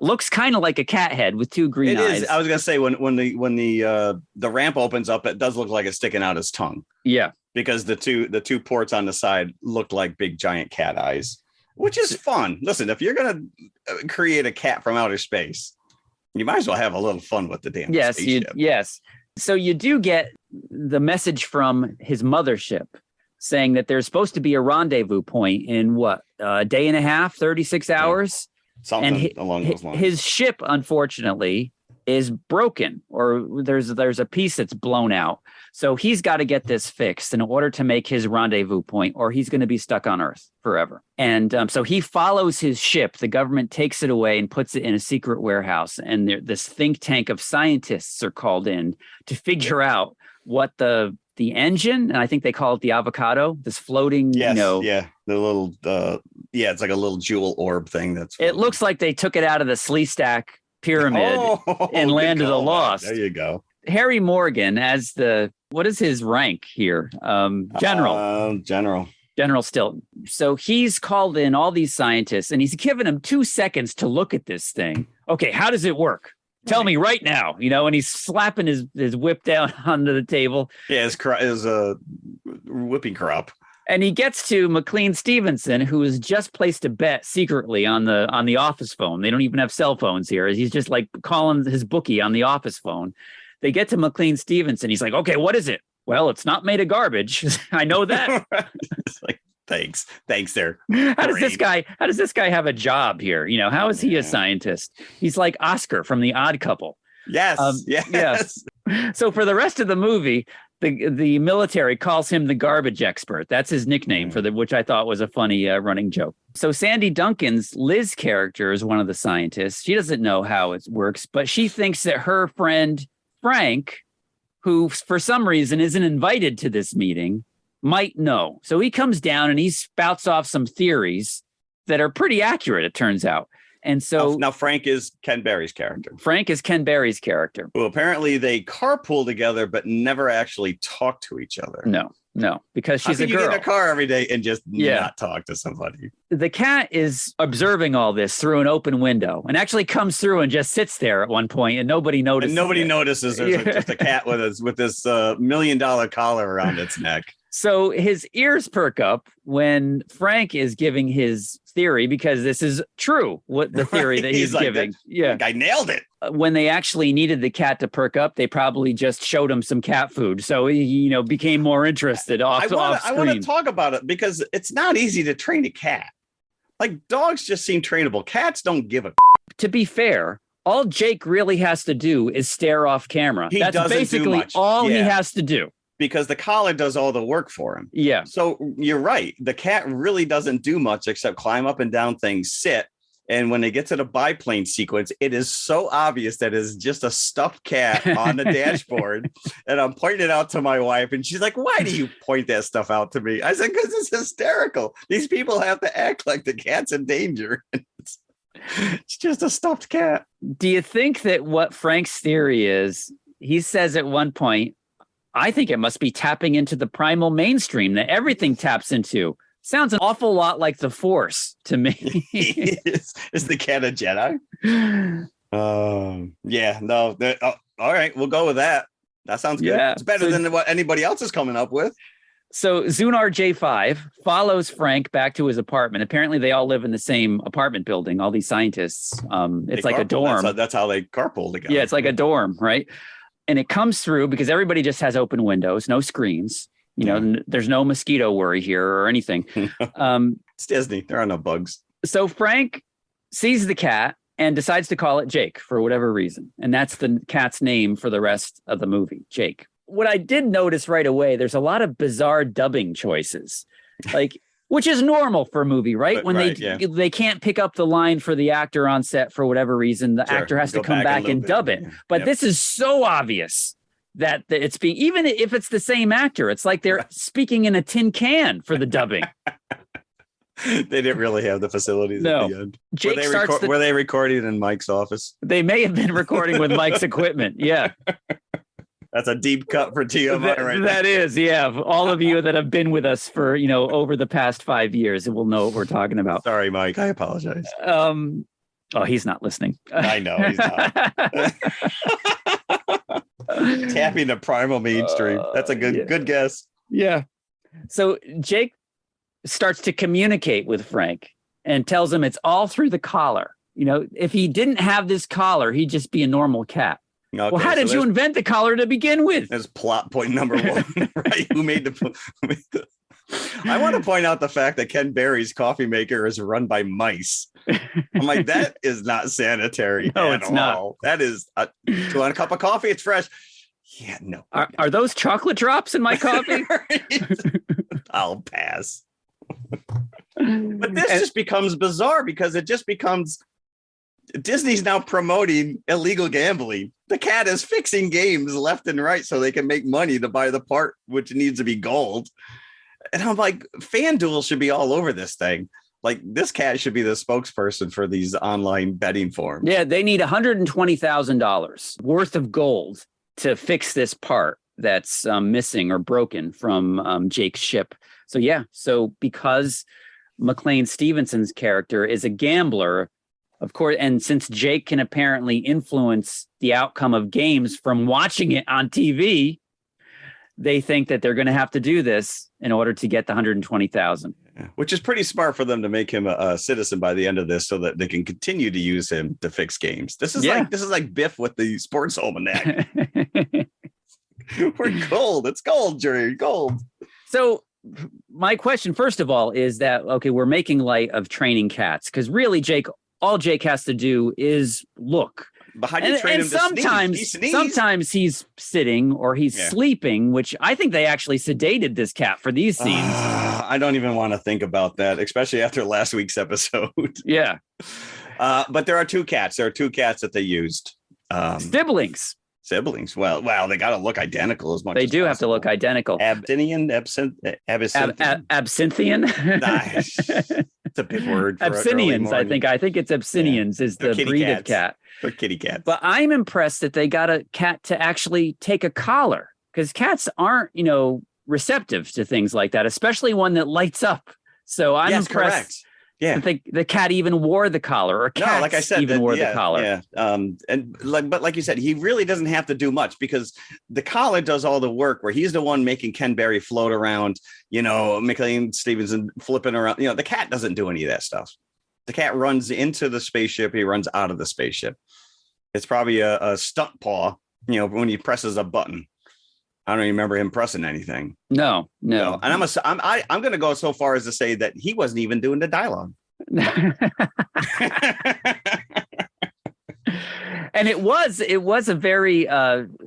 Looks kind of like a cat head with 2 green eyes. It is. I was gonna say when the ramp opens up, it does look like it's sticking out his tongue. Yeah, because the two ports on the side look like big giant cat eyes, which is fun. Listen, if you're gonna create a cat from outer space, you might as well have a little fun with the damn spaceship. Yes. So you do get the message from his mothership saying that there's supposed to be a rendezvous point in a day and a half, 36 hours. Something along those lines. His ship, unfortunately, is broken, or there's a piece that's blown out. So he's got to get this fixed in order to make his rendezvous point, or he's going to be stuck on Earth forever. And so he follows his ship. The government takes it away and puts it in a secret warehouse. And this think tank of scientists are called in to figure out what the engine, and I think they call it the avocado, this floating, the little, it's like a little jewel orb thing. It looks like they took it out of the Sleestack pyramid in Land of the Lost. There you go. Harry Morgan as what is his rank here? General. General Stilton. So he's called in all these scientists and he's given them 2 seconds to look at this thing. Okay, how does it work? Tell me right now, and he's slapping his whip down onto the table. Yeah, his whipping crop. And he gets to McLean Stevenson, who has just placed a bet secretly on the office phone. They don't even have cell phones here. He's just calling his bookie on the office phone. They get to McLean Stevenson. He's like, okay, what is it? Well, it's not made of garbage. I know that. It's like, thanks there. How does this guy have a job here? How is he a scientist? He's like Oscar from The Odd Couple. Yes. Yes. So for the rest of the movie, The military calls him the garbage expert. That's his nickname for which I thought was a funny running joke. So Sandy Duncan's Liz character is one of the scientists. She doesn't know how it works, but she thinks that her friend Frank, who for some reason isn't invited to this meeting, might know. So he comes down and he spouts off some theories that are pretty accurate, it turns out. And so now Frank is Ken Berry's character. Frank is Ken Berry's character. Well, apparently they carpool together, but never actually talk to each other. No, because she's a girl. You get in a car every day and just not talk to somebody. The cat is observing all this through an open window and actually comes through and just sits there at one point, and nobody notices. And nobody notices there's just a cat with this $1 million collar around its neck. So his ears perk up when Frank is giving his theory, because this is true, what the theory that he's giving. I nailed it. When they actually needed the cat to perk up, they probably just showed him some cat food. So he, became more interested off screen. I want to talk about it because it's not easy to train a cat. Like, dogs just seem trainable. Cats don't give a. To be fair, all Jake really has to do is stare off camera. That's basically all he has to do. Because the collar does all the work for him. Yeah. So you're right. The cat really doesn't do much except climb up and down things, sit. And when they get to the biplane sequence, it is so obvious that it's just a stuffed cat on the dashboard. And I'm pointing it out to my wife. And she's like, why do you point that stuff out to me? I said, because it's hysterical. These people have to act like the cat's in danger. It's just a stuffed cat. Do you think that what Frank's theory is, he says at one point, I think it must be tapping into the primal mainstream that everything taps into. Sounds an awful lot like the Force to me. Is the cat a Jedi? All right, we'll go with that. That sounds good. Yeah, it's better than what anybody else is coming up with. So Zunar J5 follows Frank back to his apartment. Apparently, they all live in the same apartment building, all these scientists. It's like a dorm. That's how they carpool together. Yeah, it's like a dorm, right? And it comes through because everybody just has open windows, no screens. There's no mosquito worry here or anything. It's Disney. There are no bugs. So Frank sees the cat and decides to call it Jake for whatever reason. And that's the cat's name for the rest of the movie, Jake. What I did notice right away, there's a lot of bizarre dubbing choices, which is normal for a movie, right? When they can't pick up the line for the actor on set for whatever reason, the actor has to come back and dub it. But this is so obvious that it's being, even if it's the same actor, it's like they're speaking in a tin can for the dubbing. They didn't really have the facilities at the end. Jake were they recording in Mike's office? They may have been recording with Mike's equipment. Yeah. That's a deep cut for TMI right now. That is, yeah. All of you that have been with us for, over the past 5 years will know what we're talking about. Sorry, Mike. I apologize. He's not listening. I know he's not. Tapping the primal mainstream. That's a good guess. Yeah. So Jake starts to communicate with Frank and tells him it's all through the collar. If he didn't have this collar, he'd just be a normal cat. Okay, well, how did you invent the collar to begin with? That's plot point number one, right? Who made the? I want to point out the fact that Ken Berry's coffee maker is run by mice. I'm like, that is not sanitary. No, it's not. All. That is. Do you want a cup of coffee? It's fresh. Yeah, no. Are those chocolate drops in my coffee? I'll pass. But this just becomes bizarre because it just becomes. Disney's now promoting illegal gambling. The cat is fixing games left and right so they can make money to buy the part, which needs to be gold. And I'm like, FanDuel should be all over this thing. Like, this cat should be the spokesperson for these online betting forums. Yeah, they need $120,000 worth of gold to fix this part that's missing or broken from Jake's ship. So because McLean Stevenson's character is a gambler, of course, and since Jake can apparently influence the outcome of games from watching it on TV, they think that they're going to have to do this in order to get the $120,000. Which is pretty smart for them to make him a citizen by the end of this, so that they can continue to use him to fix games. This is like Biff with the sports almanac. We're gold. It's gold, Jerry. Gold. So my question, first of all, is that, okay, we're making light of training cats because really, all Jake has to do is look. But how do you train him to sneeze? Sometimes he's sitting or he's sleeping, which I think they actually sedated this cat for these scenes. I don't even want to think about that, especially after last week's episode. Yeah. But there are two cats. There are two cats that they used. Siblings. Well, they got to look identical as much. They as do possible. have to look identical. Absinthian. Absinthian. Nice. It's a big word. For Abyssinians, I think. I think it's Abyssinians is the breed of cat. They're kitty cats. But I'm impressed that they got a cat to actually take a collar, because cats aren't, receptive to things like that, especially one that lights up. So I'm impressed. Correct. Yeah, the cat even wore the collar, or cats like I said, even wore the collar. Yeah, but like you said, he really doesn't have to do much, because the collar does all the work. Where he's the one making Ken Berry float around, McLean Stevenson flipping around. The cat doesn't do any of that stuff. The cat runs into the spaceship. He runs out of the spaceship. It's probably a stunt paw, when he presses a button. I don't remember him pressing anything. No. And I'm going to go so far as to say that he wasn't even doing the dialogue. And it was a very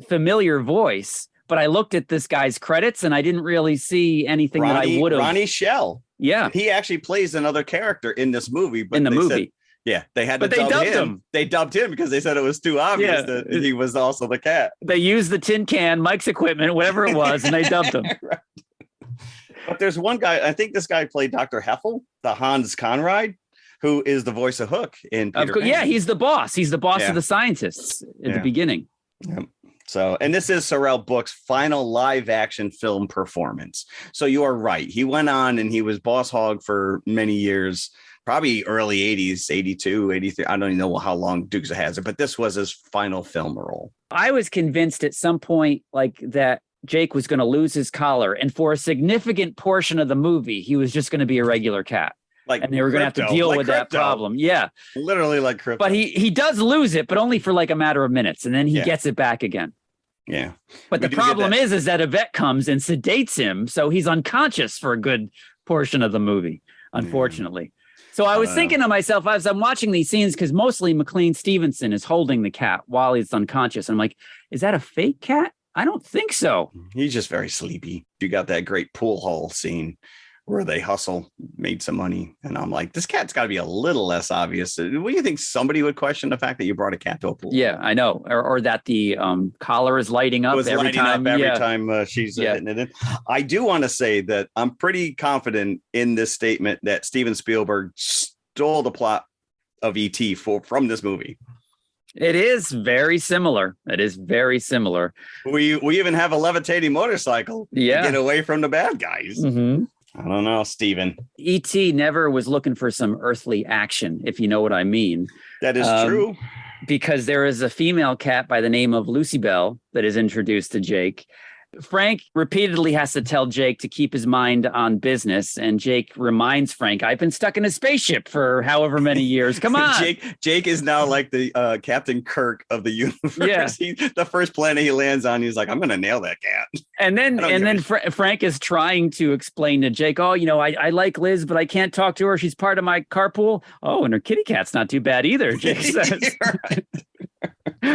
familiar voice, but I looked at this guy's credits and I didn't really see anything that I would have. Ronnie Shell. Yeah. He actually plays another character in this movie. But they had to dub him. They dubbed him because they said it was too obvious that he was also the cat. They used the tin can, Mike's equipment, whatever it was, and they dubbed him. Right. But there's one guy, I think this guy played Dr. Heffel, the Hans Conrad, who is the voice of Hook in Peter Pan. Yeah, he's the boss. He's the boss of the scientists at the beginning. Yeah. So, and this is Sorrell Book's final live action film performance. So you are right. He went on and he was Boss Hogg for many years. Probably early 80s, 82, 83. I don't even know how long Dukes of Hazzard, but this was his final film role. I was convinced at some point that Jake was going to lose his collar. And for a significant portion of the movie, he was just going to be a regular cat. And they were going to have to deal with that problem. Yeah. Literally like Krypto. But he does lose it, but only for a matter of minutes. And then he gets it back again. Yeah. But the problem is that Yvette comes and sedates him. So he's unconscious for a good portion of the movie, unfortunately. So I was thinking to myself as I'm watching these scenes, because mostly McLean Stevenson is holding the cat while he's unconscious. I'm like, is that a fake cat? I don't think so. He's just very sleepy. You got that great pool hall scene where they hustle, made some money. And I'm like, this cat's got to be a little less obvious. What do you think? Somebody would question the fact that you brought a cat to a pool? Yeah, I know. Or that the collar is lighting up every time she's hitting it in. I do want to say that I'm pretty confident in this statement that Steven Spielberg stole the plot of E.T. from this movie. It is very similar. We even have a levitating motorcycle to get away from the bad guys. Mm-hmm. I don't know, Steven. E.T. never was looking for some earthly action, if you know what I mean. That is true. Because there is a female cat by the name of Lucy Bell that is introduced to Jake. Frank repeatedly has to tell Jake to keep his mind on business. And Jake reminds Frank, I've been stuck in a spaceship for however many years. Come on. Jake is now like the Captain Kirk of the universe. Yeah. The first planet he lands on, he's like, I'm going to nail that cat. And then Frank is trying to explain to Jake, I like Liz, but I can't talk to her. She's part of my carpool. Oh, and her kitty cat's not too bad either, Jake says.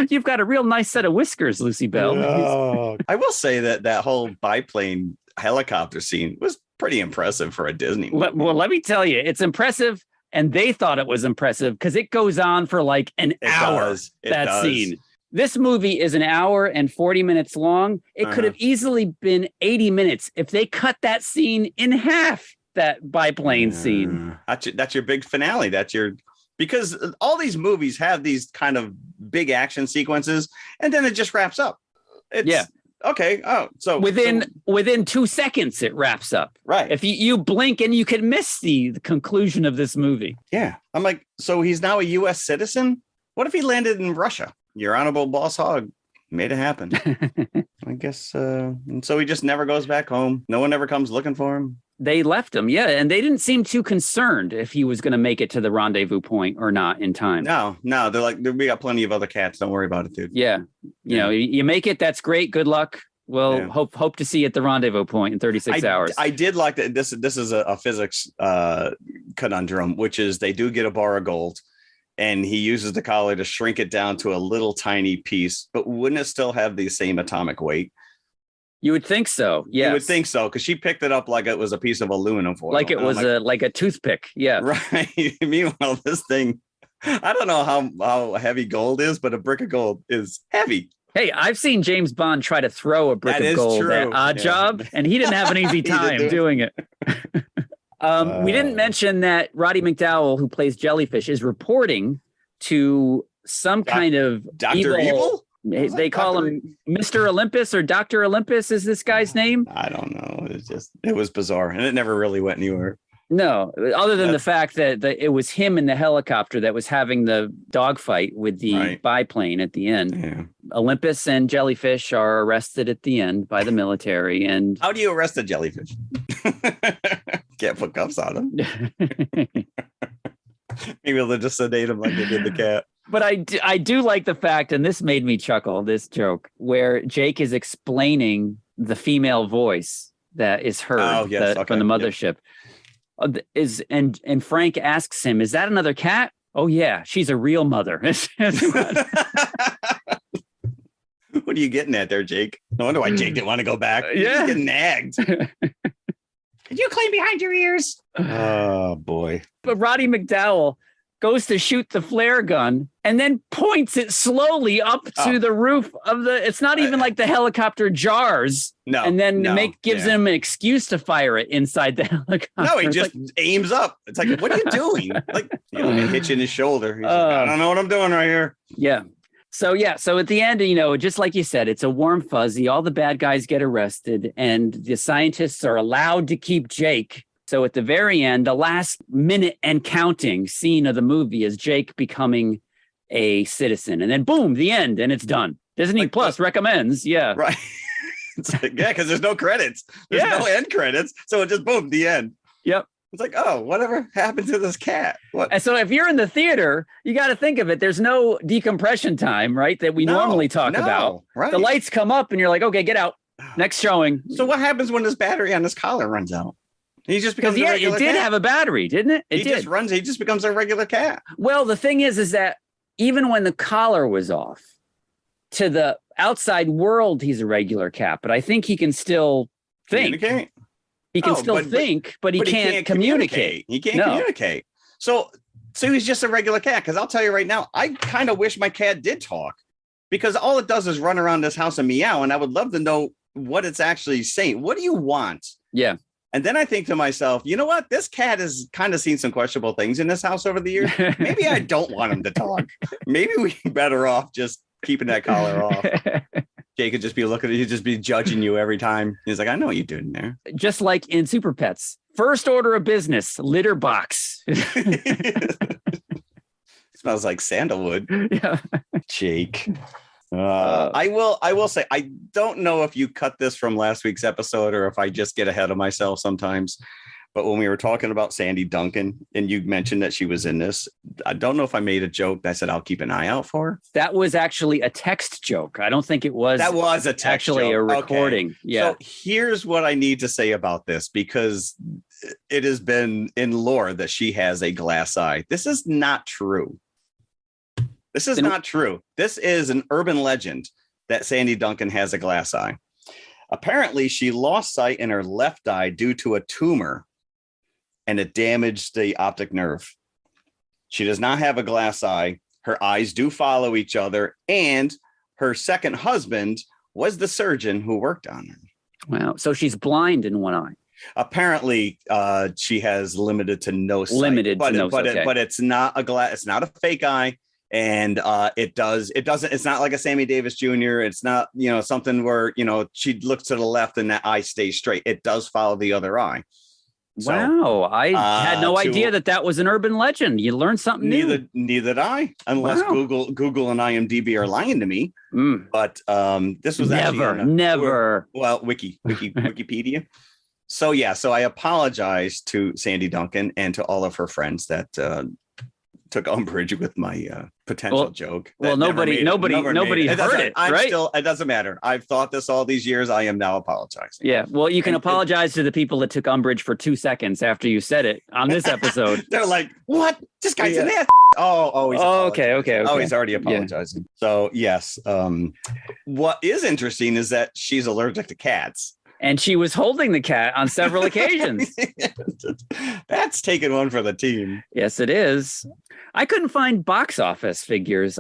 You've got a real nice set of whiskers, Lucy Bell. Oh. I will say that whole biplane helicopter scene was pretty impressive for a Disney movie. Well, let me tell you, it's impressive. And they thought it was impressive because it goes on for an hour. That scene. This movie is an hour and 40 minutes long. It could have easily been 80 minutes if they cut that scene in half, that biplane scene. That's your big finale. Because all these movies have these kind of big action sequences, and then it just wraps up. Okay. Oh, so within 2 seconds, it wraps up. Right. If you blink and you can miss the conclusion of this movie. Yeah. I'm like, so he's now a U.S. citizen? What if he landed in Russia? Your Honorable Boss Hogg made it happen. I guess. And so he just never goes back home. No one ever comes looking for him. They left him, and they didn't seem too concerned if he was going to make it to the rendezvous point or not in time. No, they're like, we got plenty of other cats. Don't worry about it, dude. Yeah, you make it. That's great. Good luck. Well, hope to see you at the rendezvous point in 36 hours. I did like that. This is a physics conundrum, which is they do get a bar of gold, and he uses the collar to shrink it down to a little tiny piece. But wouldn't it still have the same atomic weight? You would think so. Yeah, you would think so, because she picked it up like it was a piece of aluminum foil, like it was like a toothpick. Yeah, right. Meanwhile, this thing, I don't know how heavy gold is, but a brick of gold is heavy. Hey, I've seen James Bond try to throw a brick of gold at Odd Job, and he didn't have an easy time doing it. We didn't mention that Roddy McDowall, who plays Jellyfish, is reporting to some kind of Dr. Evil? They call him Mr. Olympus or Dr. Olympus is this guy's name. I don't know. It was bizarre, and it never really went anywhere. No, other than the fact that it was him in the helicopter that was having the dogfight with the biplane at the end. Yeah. Olympus and Jellyfish are arrested at the end by the military. And how do you arrest a jellyfish? Can't put cuffs on him. Maybe they'll just sedate him like they did the cat. But I do like the fact, and this made me chuckle, this joke, where Jake is explaining the female voice that is heard from the mothership. Yep. And Frank asks him, is that another cat? Oh, yeah, she's a real mother. What are you getting at there, Jake? No wonder why Jake didn't want to go back. Yeah. He's getting nagged. Did you clean behind your ears? Oh, boy. But Roddy McDowall goes to shoot the flare gun and then points it slowly up to the roof of it's not even like the helicopter jars. No. And then gives him an excuse to fire it inside the helicopter. No, he just aims up. It's like, what are you doing? Like, hitching his shoulder. He's like, I don't know what I'm doing right here. Yeah. So at the end, just like you said, it's a warm fuzzy. All the bad guys get arrested and the scientists are allowed to keep Jake. So at the very end, the last minute and counting scene of the movie is Jake becoming a citizen. And then boom, the end, and it's done. Disney Plus recommends. Yeah. Right. Because there's no credits. There's no end credits. So it just boom, the end. Yep. It's like, oh, whatever happened to this cat? What? And so if you're in the theater, you got to think of it. There's no decompression time, right? That we normally talk about. Right. The lights come up and you're like, okay, get out. Next showing. So what happens when this battery on this collar runs out? He just becomes a regular cat. It did have a battery, didn't it? He just becomes a regular cat. Well, the thing is that even when the collar was off, to the outside world, he's a regular cat. But I think he can still think. Communicate? He can still think, but he can't communicate. He can't communicate. So he's just a regular cat. Because I'll tell you right now, I kind of wish my cat did talk. Because all it does is run around this house and meow. And I would love to know what it's actually saying. What do you want? Yeah. And then I think to myself, you know what? This cat has kind of seen some questionable things in this house over the years. Maybe I don't want him to talk. Maybe we're better off just keeping that collar off. Jake could just be looking at you, just be judging you every time. He's like, I know what you're doing there. Just like in Super Pets. First order of business, litter box. Smells like sandalwood. Yeah. Jake. I will say, I don't know if you cut this from last week's episode or if I just get ahead of myself sometimes. But when we were talking about Sandy Duncan and you mentioned that she was in this, I don't know if I made a joke that said I'll keep an eye out for her. That was actually a text joke. I don't think it was. That was a text actually joke. A recording. Okay. Yeah. So here's what I need to say about this, because it has been in lore that she has a glass eye. This is not true. This is not true. This is an urban legend that Sandy Duncan has a glass eye. Apparently, she lost sight in her left eye due to a tumor, and it damaged the optic nerve. She does not have a glass eye. Her eyes do follow each other, and her second husband was the surgeon who worked on her. Wow. So she's blind in one eye. Apparently, she has limited to no sight. But it's not a glass. It's not a fake eye. And it's not like a Sammy Davis Jr. It's not, something where, she looks to the left and that eye stays straight. It does follow the other eye. So, wow. I had no idea that was an urban legend. You learned something new. Neither did I, unless Google and IMDb are lying to me. But this was never. Wikipedia. So I apologize to Sandy Duncan and to all of her friends that took umbrage with my potential joke. Well, nobody heard it, right? It doesn't matter. I've thought this all these years. I am now apologizing. Yeah. Well, you can apologize to the people that took umbrage for 2 seconds after you said it on this episode. They're like, what? This guy's an ass. He's okay. Oh, he's already apologizing. Yeah. So yes. What is interesting is that she's allergic to cats. And she was holding the cat on several occasions. That's taking one for the team. Yes, it is. I couldn't find box office figures.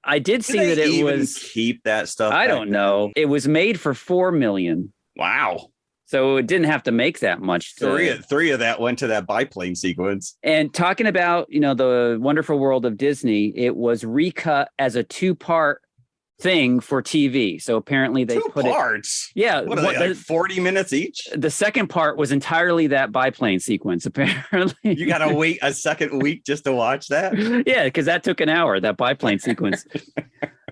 I did see that it was keep that stuff. I don't know. It was made for $4 million. Wow. So it didn't have to make that much. Three of that went to that biplane sequence. And talking about, the Wonderful World of Disney, it was recut as a 2-part thing for TV. So apparently they put parts. Yeah. What are they, like 40 minutes each? The second part was entirely that biplane sequence, apparently. You got to wait a second week just to watch that? Yeah, because that took an hour, that biplane sequence.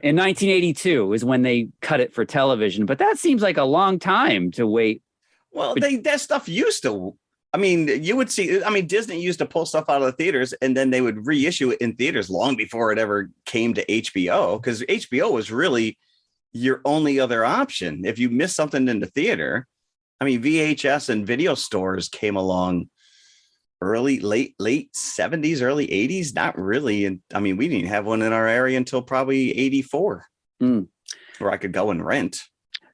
In 1982 is when they cut it for television. But that seems like a long time to wait. Well, that stuff used to... you would see, Disney used to pull stuff out of the theaters and then they would reissue it in theaters long before it ever came to HBO, because HBO was really your only other option. If you missed something in the theater, VHS and video stores came along late 70s, early 80s. Not really. And we didn't have one in our area until probably 84 where I could go and rent.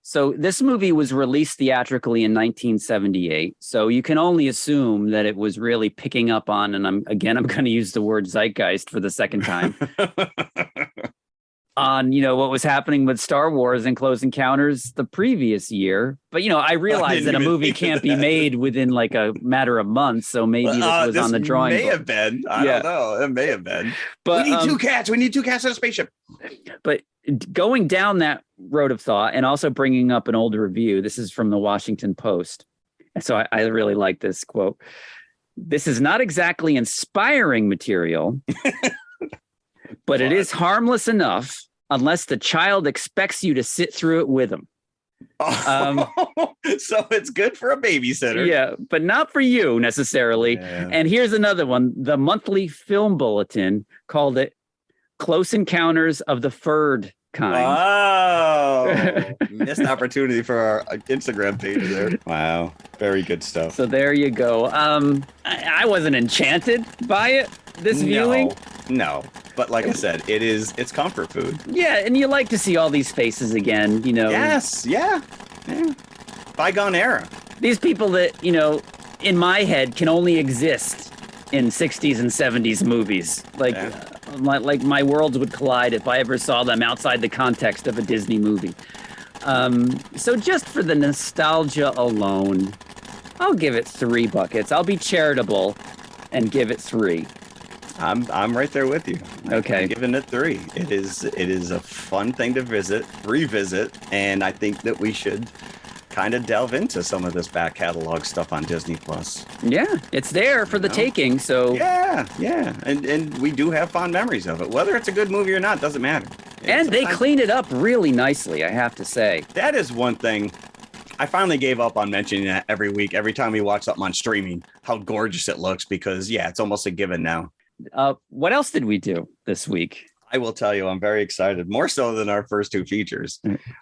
So this movie was released theatrically in 1978. So you can only assume that it was really picking up on, and I'm going to use the word zeitgeist for the second time, on, what was happening with Star Wars and Close Encounters the previous year. But, I realize that a movie can't be made within like a matter of months. So maybe this was on the drawing board. May have been. I don't know. It may have been. But we need 2 cats. We need 2 cats in a spaceship. But going down that road of thought and also bringing up an old review, this is from the Washington Post. So I really like this quote. "This is not exactly inspiring material, but it is harmless enough unless the child expects you to sit through it with them." So it's good for a babysitter. Yeah, but not for you necessarily. Yeah. And here's another one. The Monthly Film Bulletin called it Close Encounters of the Furred Kind. Wow. Missed opportunity for our Instagram page there. Wow. Very good stuff. So there you go. I wasn't enchanted by it, this viewing. No. But like I said, it's comfort food. Yeah, and you like to see all these faces again, Yes, yeah. Bygone era. These people that, in my head can only exist in 60s and 70s movies. Like my worlds would collide if I ever saw them outside the context of a Disney movie. So just for the nostalgia alone, I'll give it 3 buckets. I'll be charitable and give it 3. I'm right there with you. Okay. I'm giving it 3. It is a fun thing to revisit, and I think that we should kind of delve into some of this back catalog stuff on Disney Plus. Yeah, it's there for the taking. So yeah, and we do have fond memories of it. Whether it's a good movie or not doesn't matter. And they cleaned it up really nicely, I have to say. That is one thing. I finally gave up on mentioning that every week, every time we watch something on streaming, how gorgeous it looks, because it's almost a given now. What else did we do this week? I will tell you, I'm very excited, more so than our first 2 features,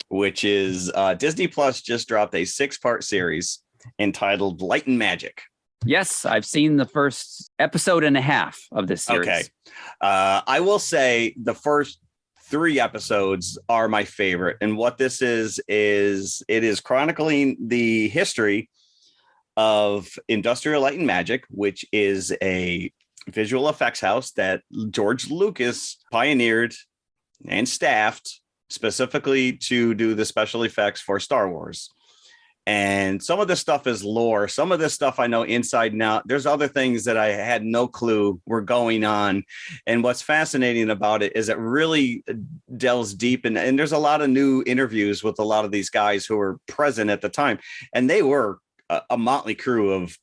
which is Disney Plus just dropped a 6-part series entitled Light and Magic. Yes, I've seen the first episode and a half of this series. Okay. I will say the first 3 episodes are my favorite. And what this is it is chronicling the history of Industrial Light and Magic, which is a visual effects house that George Lucas pioneered and staffed specifically to do the special effects for Star Wars. And some of this stuff is lore. Some of this stuff I know inside and out. There's other things that I had no clue were going on. And what's fascinating about it is it really delves deep. And there's a lot of new interviews with a lot of these guys who were present at the time. And they were a motley crew of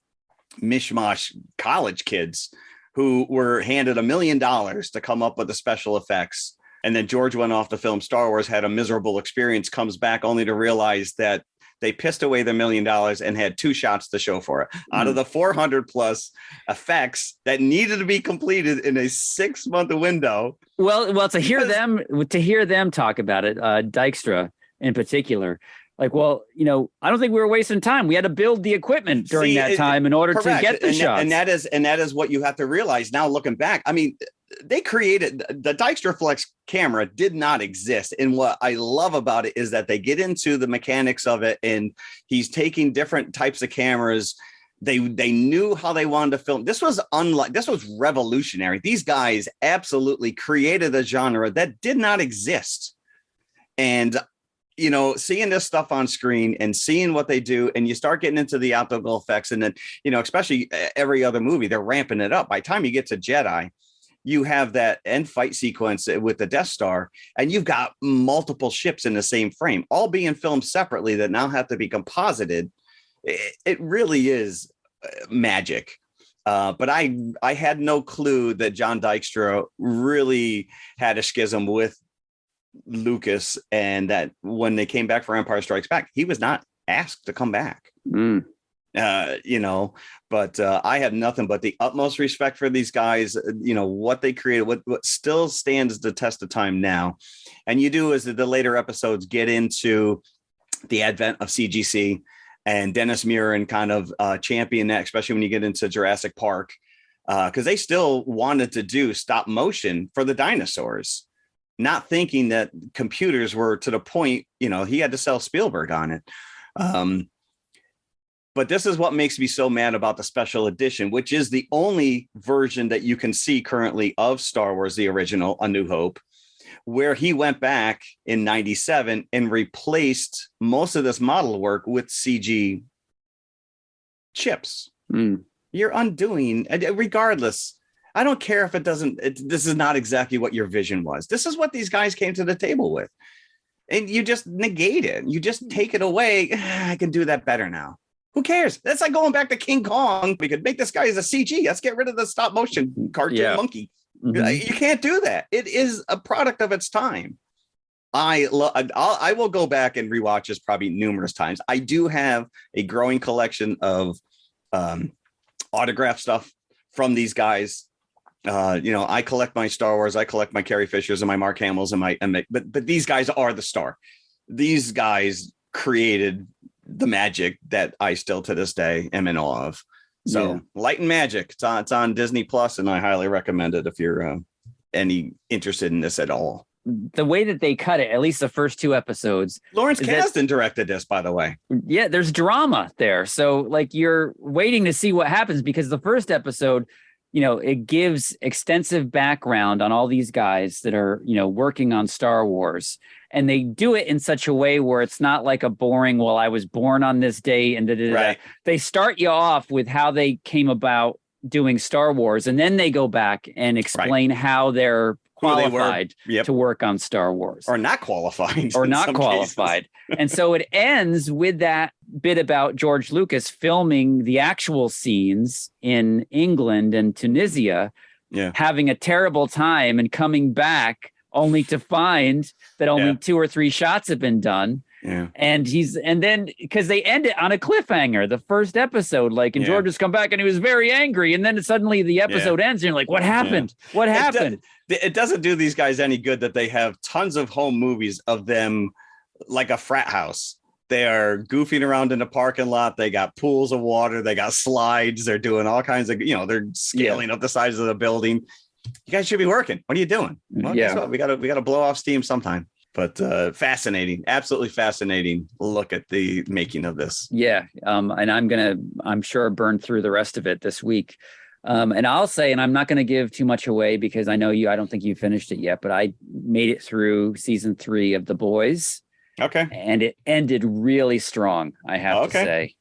mishmash college kids who were handed $1 million to come up with the special effects. And then George went off to film Star Wars, had a miserable experience, comes back only to realize that they pissed away the $1 million and had 2 shots to show for it out of the 400 plus effects that needed to be completed in a 6-month window. Well, to hear them talk about it, Dykstra in particular, like, well, I don't think we were wasting time. We had to build the equipment during that time in order to get the shots. And that is what you have to realize now, looking back. I mean, they created the Dykstra Flex camera did not exist. And what I love about it is that they get into the mechanics of it, and he's taking different types of cameras. They knew how they wanted to film. This was revolutionary. These guys absolutely created a genre that did not exist. And seeing this stuff on screen and seeing what they do, and you start getting into the optical effects, and then, especially every other movie, they're ramping it up. By the time you get to Jedi, you have that end fight sequence with the Death Star, and you've got multiple ships in the same frame, all being filmed separately that now have to be composited. It really is magic. But I had no clue that John Dykstra really had a schism with Lucas, and that when they came back for Empire Strikes Back, he was not asked to come back. But I have nothing but the utmost respect for these guys. What they created, what still stands the test of time now. And you do, as the later episodes get into the advent of CGC, and Dennis Muren kind of champion that, especially when you get into Jurassic Park, because they still wanted to do stop motion for the dinosaurs, not thinking that computers were to the point, he had to sell Spielberg on it. But this is what makes me so mad about the special edition, which is the only version that you can see currently of Star Wars, the original, A New Hope, where he went back in 97 and replaced most of this model work with CG chips. You're undoing, regardless. I don't care if this is not exactly what your vision was. This is what these guys came to the table with. And you just negate it. You just take it away. I can do that better now. Who cares? That's like going back to King Kong. We could make this guy as a CG. Let's get rid of the stop motion cartoon monkey. You can't do that. It is a product of its time. I will go back and rewatch this probably numerous times. I do have a growing collection of autograph stuff from these guys. I collect my Star Wars, I collect my Carrie Fishers and my Mark Hamills but these guys are the star. These guys created the magic that I still to this day am in awe of. So Light and Magic, it's on Disney Plus, and I highly recommend it if you're any interested in this at all. The way that they cut it, at least the first 2 episodes. Lawrence Kasdan directed this, by the way. Yeah, there's drama there. So like you're waiting to see what happens, because the first episode, it gives extensive background on all these guys that are, working on Star Wars. And they do it in such a way where it's not like a boring, well, I was born on this day. And right. They start you off with how they came about doing Star Wars. And then they go back and explain how they're qualified to work on Star Wars. Or not qualified. Or not qualified. And so it ends with that bit about George Lucas filming the actual scenes in England and Tunisia, having a terrible time and coming back only to find that only 2 or 3 shots have been done. Yeah. And then because they end it on a cliffhanger, the first episode, and George has come back and he was very angry. And then suddenly the episode ends and you're like, what happened? What happened? It doesn't do these guys any good that they have tons of home movies of them like a frat house. They are goofing around in the parking lot. They got pools of water. They got slides. They're doing all kinds of, they're scaling up the size of the building. You guys should be working. What are you doing? Well, guess what? We gotta blow off steam sometime. But fascinating, absolutely fascinating look at the making of this. Yeah. And I'm sure burn through the rest of it this week. And I'll say, and I'm not going to give too much away because I don't think you finished it yet, but I made it through season 3 of The Boys. Okay. And it ended really strong, I have to say.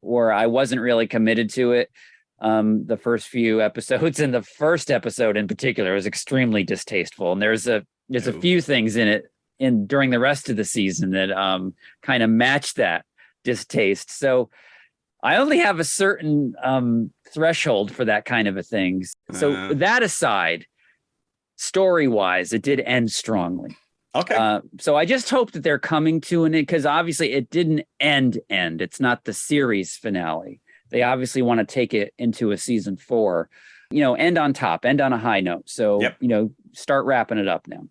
Or I wasn't really committed to it. The first few episodes, and the first episode in particular was extremely distasteful. And there's a few things in it during the rest of the season that kind of match that distaste. So I only have a certain threshold for that kind of a thing. So that aside, story-wise, it did end strongly. Okay. So I just hope that they're coming to an end, because obviously it didn't end. It's not the series finale. They obviously want to take it into a season 4, end on top, end on a high note. So, start wrapping it up now.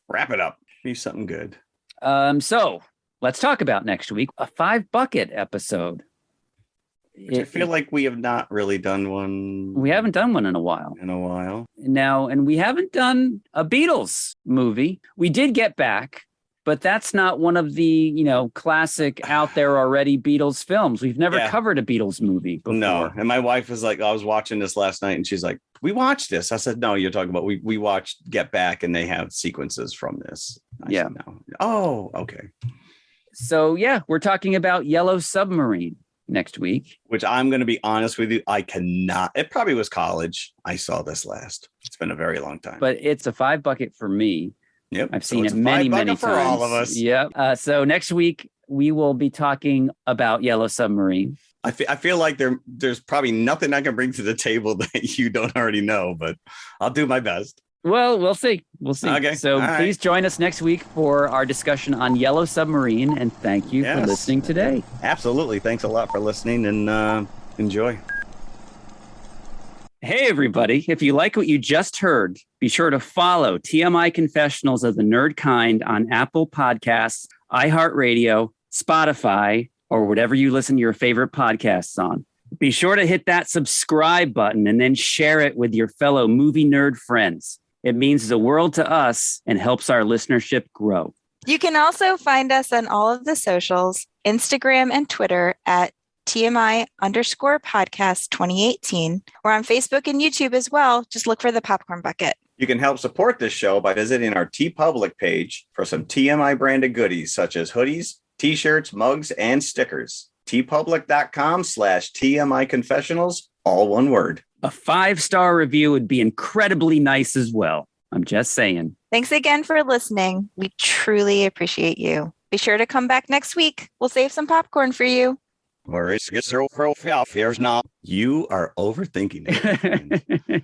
Wrap it up. Be something good. So let's talk about next week, a 5-bucket episode. I feel like we have not really done one. We haven't done one in a while. Now, and we haven't done a Beatles movie. We did Get Back, but that's not one of the, classic out there already Beatles films. We've never covered a Beatles movie before. No. And my wife was like, I was watching this last night and she's like, we watched this. I said, no, you're talking about, we watched Get Back and they have sequences from this. I said, no. Oh, okay. So, we're talking about Yellow Submarine next week. Which I'm going to be honest with you, I cannot. It probably was college. I saw this last. It's been a very long time. But it's a 5-bucket for me. Yep. I've seen it many times. For all of us. Yep. So next week, we will be talking about Yellow Submarine. I feel like there's probably nothing I can bring to the table that you don't already know, but I'll do my best. Well, we'll see. Okay. So please join us next week for our discussion on Yellow Submarine. And thank you for listening today. Absolutely. Thanks a lot for listening and enjoy. Hey, everybody. If you like what you just heard, be sure to follow TMI Confessionals of the Nerd Kind on Apple Podcasts, iHeartRadio, Spotify, or whatever you listen to your favorite podcasts on. Be sure to hit that subscribe button and then share it with your fellow movie nerd friends. It means the world to us and helps our listenership grow. You can also find us on all of the socials, Instagram and Twitter at TMI_podcast 2018. We're on Facebook and YouTube as well. Just look for the Popcorn Bucket. You can help support this show by visiting our TeePublic page for some TMI branded goodies such as hoodies, t-shirts, mugs, and stickers. tpublic.com/TMI Confessionals, all one word. A 5-star review would be incredibly nice as well. I'm just saying. Thanks again for listening. We truly appreciate you. Be sure to come back next week. We'll save some popcorn for you. You are overthinking it.